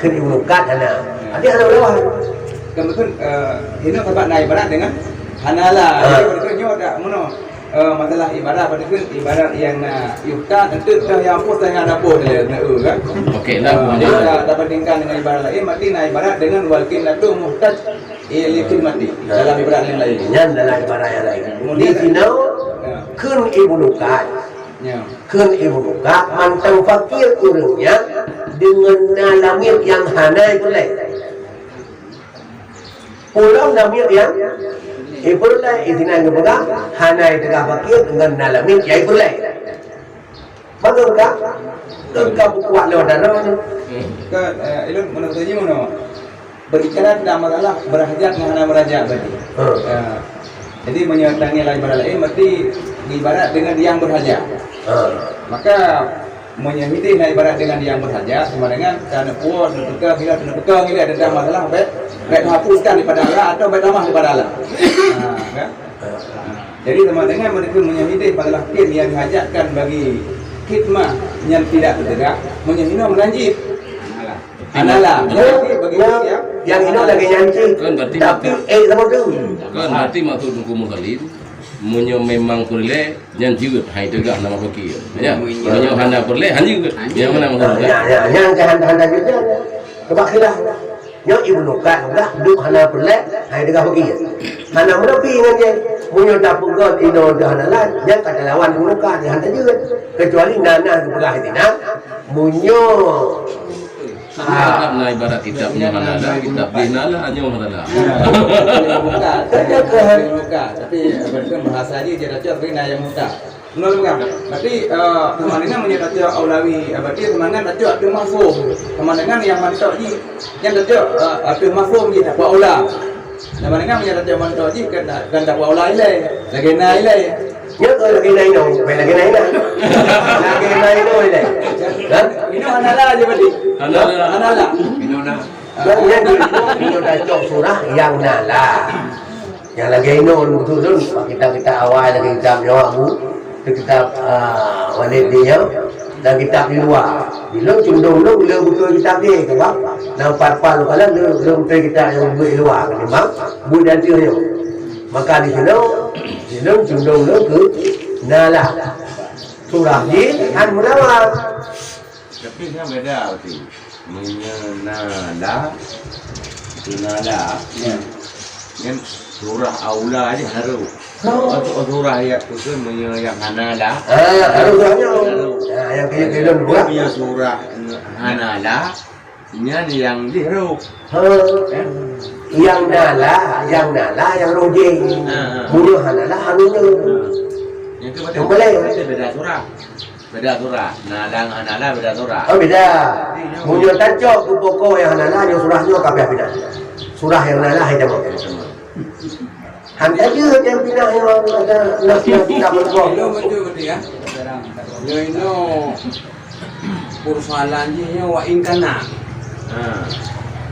Kun Ibnu Qad ana. Ada ana lewat. Kemudian ini tempat naik ibarat dengan hanala. Jadi berikutnya ada mana masalah ibarat berikut ibarat yang yukta tentu dah yang pun saya ada pun kan. Okey lah. Dapat bandingkan dengan ibarat lain mati naik ibarat dengan walkin itu muhtaj ilikin mati dalam ibarat yang lain. Yang dalam ibarat yang lain. Di sini kun Ibnu Qad. Kun Ibnu Qad mantang fakir urangnya dengan nalamir yang hanai boleh. Pulau namir yang iburlah itina ngebegang hanai tegah bakir dengan nalamin ya iburlah. Bagus kan? Engkau kuat lewat darah tu. Ke ilmu menurutnya mana? Berbicara tidak masalah berhajat menghana merajak berarti. Jadi menyetangi lain ibarat lain berarti ibarat dengan yang berhajat. Maka menyemiti naik ibarat dengan yang berhajat sama dengan karena puan tukar bila tukar ini ada masalah baik hapuskan daripada Allah atau baik tambah daripada Allah. Kan? Jadi sama dengan mereka menyemiti pada kin yang dihajatkan bagi khidmah yang tidak bergerak menyemina melanjut. Anala. Jadi bagi yang ini lagi nyanyi. Kan berarti Tapi sama tu. Kan berarti maksud hukum muslim munyo memang kurle yang juga hai tegak nama fakir ya munyo handa kurle han juga yang mana maksud yang handa juga kebakilah yang Ibnu Qad dah duk handa kurle hai tegak fakir handa menepi dengan dia munyo dapat god ino dah handa lah yang kata lawan Ibnu Qad dia handa juga kecuali nana kebelah tina munyo nah ibarat kitab nyamana kitab dinala hanya mana tapi berkaitan bahasa ini dia cocok dengan yang muta. Menurut bukan? Berarti teman-teman menyatakan aulawi berarti teman-teman cocok dengan mafhum. Teman-teman yang mantap ni yang cocok dengan mafhum ni dapat aula. Teman-teman menyatakan mantap ni kan dapat aula ilai. Lagi na ilai. Nhớ tôi là cái này đâu, vậy là cái này nè. Là cái này thôi này. Đó. Ini hanala aja berarti. Hanala. Yang itu dah cok surah yang nala. Yang lagi non betul kita awal lagi kitab nyawamu, kitab walid dia dan kitab di luar. Di luar cundung lu betul kitab dia ke bang. Nampak palu kalau lu betul kita yang di luar ni bang. Budan dia. Maka di sini cundung lu ke nala. Surah ni an munawar. Tapi kan beda tu. Menyenada Senada Kan surah aula aja haru surah ayat tu kan yang hanala Harunya yang kaya buat punya surah hanala yang diharu yang nala yang rojeng punya hanala harunya yang tu boleh beda surah nalang hanala beda surah. Oh beda. Munyo tancok ku pokok yang hanala yang surahnya kabeh beda. Surah yang nala hai sama. Hanya je yang pindah yang ada nak berbohong. Lo betul ya. Yo ino persoalannya wa in kana.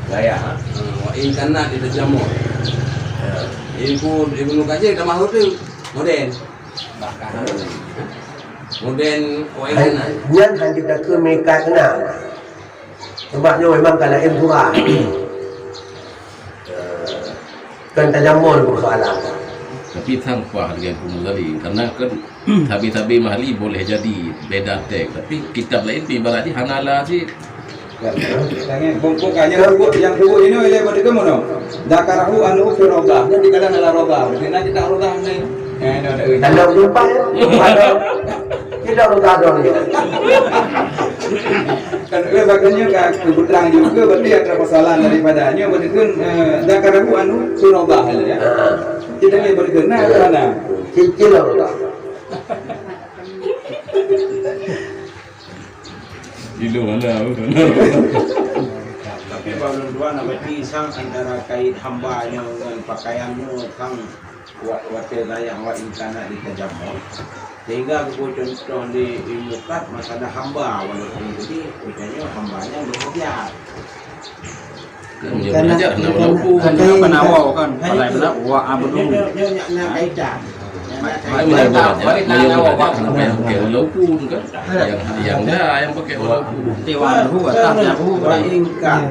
Gaya. Wa in kana di jamu. Ibnu Katsir dah mahu tu modern. Bahkan modern wainana. Yang hanya dah ke mereka kena. Sebabnya memang kalau surah kan tajamul persoalan. tapi tanpa harga hukum tadi karena kan tabi-tabi mahli boleh jadi beda teks tapi kitab lain ibaratnya hanala sih Jangan bungkuk aja yang dulu ini oleh pada kamu no. Dakarahu anu fi rodah. Jadi kadang ala rodah. Jadi nanti tak rodah ni. Tanda jumpa ya. Tidak rodah dong ya. Kan bagusnya kan kebetulan juga berarti ada kesalahan daripadanya berarti kan dakarahu anu fi rodah ya. Tidak boleh kena kerana cicil rodah. Ilu mana? Tapi baru dua nak berarti sang antara kain hambanya dengan pakaiannya kang watel dayang wa intana di tajamur. Sehingga aku contoh di mukat masalah hamba walaupun jadi ujarnya hambanya berhadiah. Kan belajar nak lampu Kan dia penawar kan. Balai belah wa abdu. Dia nak kaitan. Balik pakai lampu tu kan. Yang dah yang pakai lampu. Tiwan hu atas yang hu Ingkang.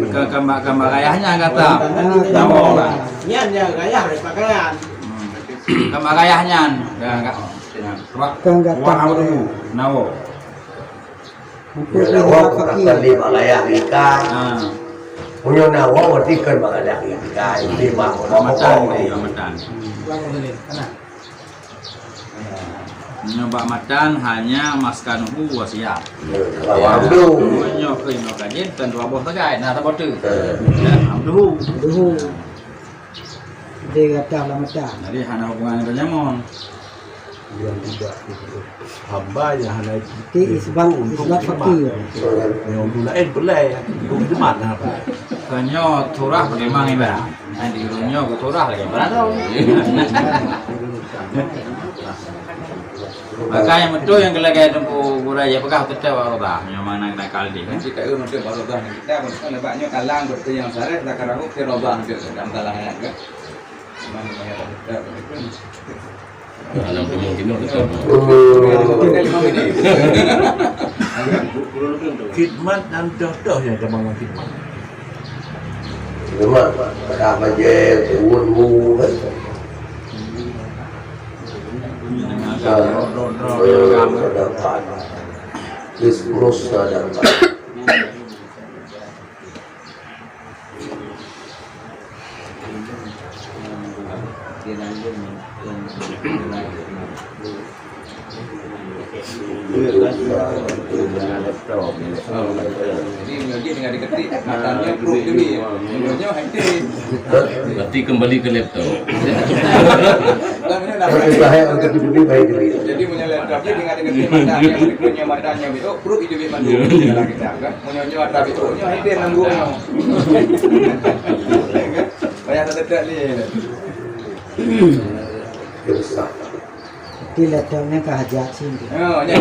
ke gambar ayahnya kata. Nawar lah. Nyan ya gaya pakaian. Gambar ayahnya. Wa abdu. Nawar. Nawa kata di balaya ikan. Punya nawa berarti kan balaya ikan. Di bawah Matan. Nyoba matan hanya maskan hu wasiat. Abdu. Nyo keun no kajen kan dua boh tegai nah ta botu. Abdu. Dia kata lama dah. Jadi hana hubungan dengan nyamon. Yang tidak hamba yang hanya Isbat fakir. yang lain boleh belum demat apa. Kanyo turah memang ibarat. Andi runyo ke turah lagi ibarat. Makanya betul yang kelagay tempu buraya pegah tetap roda memang nak kali kan. Jika itu nanti baru dah kita kan lebatnya kalang berarti yang syarat tak kerahu ke roda hampir dalam kalangan kan. Mana banyak kita Dalam kemungkinan tetap. Khidmat dan contoh yang kemana khidmat. Cuma pada majel turunmu kan. Dapat terus dapat. Jadi mengaji dengan diketik matanya perut demi. Menurutnya hati. Berarti kembali ke laptop. Bahaya untuk dibeli baik diri. Jadi punya laptopnya dengan diketik matanya, punya matanya itu perut itu memang dulu kita kan. Menyonya laptop itu nya hati nanggunya. Banyak terdekat ni. Besar. Dia letaknya ke hajat sini. Oh, ya.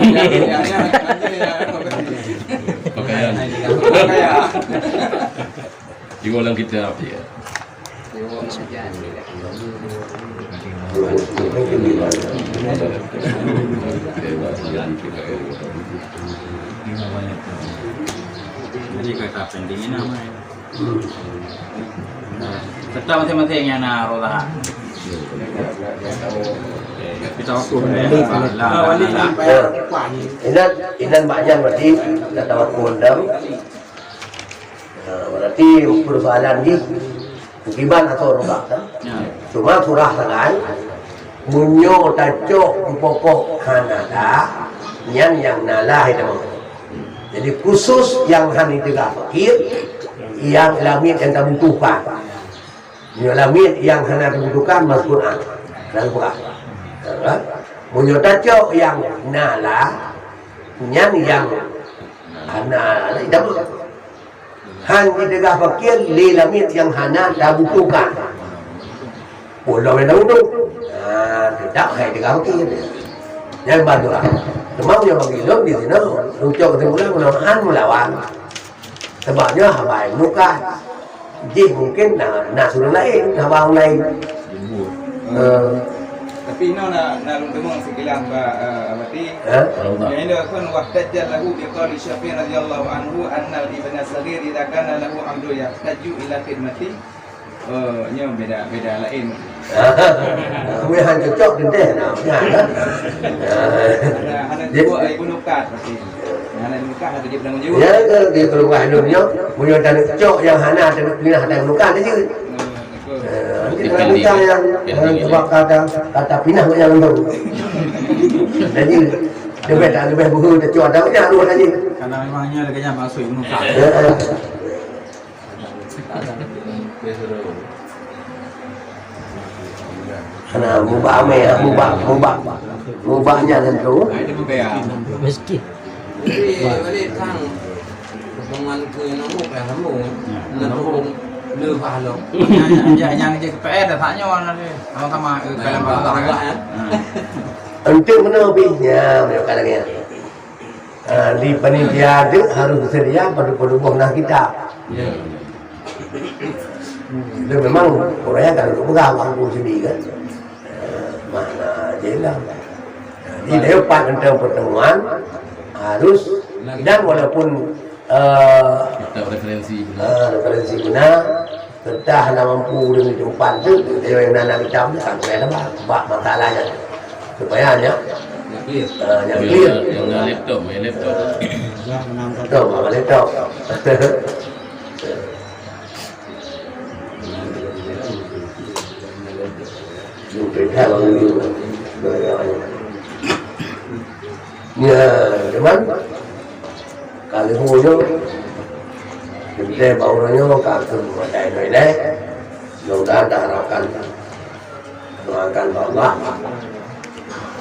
Pakaian. Juga orang kita apa ya? Jadi kata pendingin nama. Tetap masing-masing yang na roda. Kita waktu Inan banyak berarti kata wakundam. Berarti persoalan ni bukiban atau roda. Cuma surah tangan munyo tajuk pokok hanada yang nalah itu. Jadi khusus yang han itu fakir yang lamit yang tak butuhkan. Yang lamit yang hanya dibutuhkan masuk Quran. Dan Quran. Munyo tajuk yang nalah yang hana itu. Han itu fakir li lamit yang hana tak butuhkan. Pulau yang dulu, tidak hay dengan fakir. Yang baru lah. Cuma yang bagi hidup di sini, lucu kesimpulan mudah-mudahan melawan. Sebabnya habai muka, jadi mungkin sudah lain, habai lain. Tapi ino na lumdumong sikilang ba abati. Yang ini kan wahtajja lahu biqali Syafi'i radhiyallahu anhu anna al-ibn as-saghir idza kana lahu amru yahtaju ila khidmati. Nyo beda lain. Gue hanya cocok deh, nah, Ada dua ibu nukat pasti. Ada nukat ada dia pernah menjawab. Ya, dia keluar hidupnya, punya tanah cocok yang hana tanah pindah tanah nukat aja. Kita yang sebab kata pindah yang tu. Jadi lebih buku dia cuaca banyak luar aja. Karena memangnya leganya masuk ibu nukat. Karena mubahnya tentu. Miskin. Jadi balik kang potongan ke namu kayak kamu namu lebah lo. Yang je KPR dah tanya orang ni. Sama kalau Agak ya. Untuk menepinya kadangnya. Di panitia itu harus bersedia pada buah nah kita. Itu memang orangnya kan pegang aku sendiri kan. Mana aja lah. Di depan tentang pertemuan harus dan walaupun kita referensi benar kita hanya mampu dengan tempat itu yang nana kita sampai ada bak masalahnya supaya hanya yang clear yang laptop main laptop tuh apa laptop Jumpa ya, cuman kali hujung kita baunya kagum ada ini, mudah harapkan doakan Allah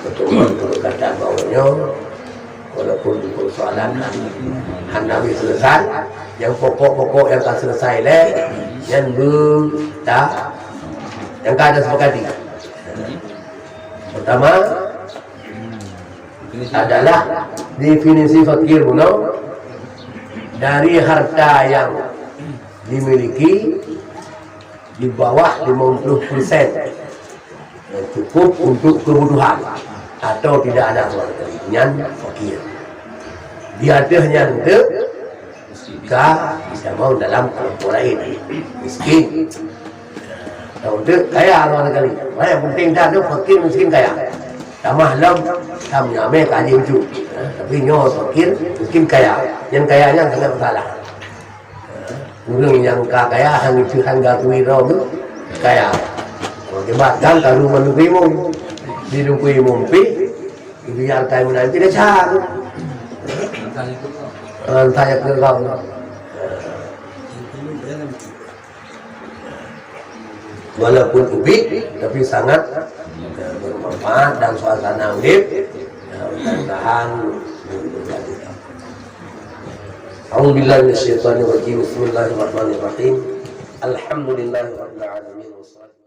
betul-betul kata baunya walaupun persoalan Nabi selesai, yang pokok-pokok yang akan selesai yang belum tak, yang ada sepakati. Pertama adalah definisi fakir kuno dari harta yang dimiliki di bawah 50% yang cukup untuk kebutuhan atau tidak ada sama sekali fakir. Dia ada hanya untuk jika tidak mau dalam kelompok lain miskin. Untuk kaya sama sekali. Yang penting dah tu fakir miskin kaya. Tamah lam tamnya me kaji uju. Tapi nyo fakir miskin kaya. Yang kayanya sangat masalah. Orang yang kaya hang itu hangga kuiro tu kaya. Kebatkan kalau menukui mum dinukui mumpi biar tay menanti dia cari. Saya ke kau. Walaupun ubi tapi sangat bermanfaat dan suasana urip mudah-mudahan menjadi. A'udzubillahi minasyaitonir rajim. Bismillahirrahmanirrahim. Alhamdulillahirabbil alamin.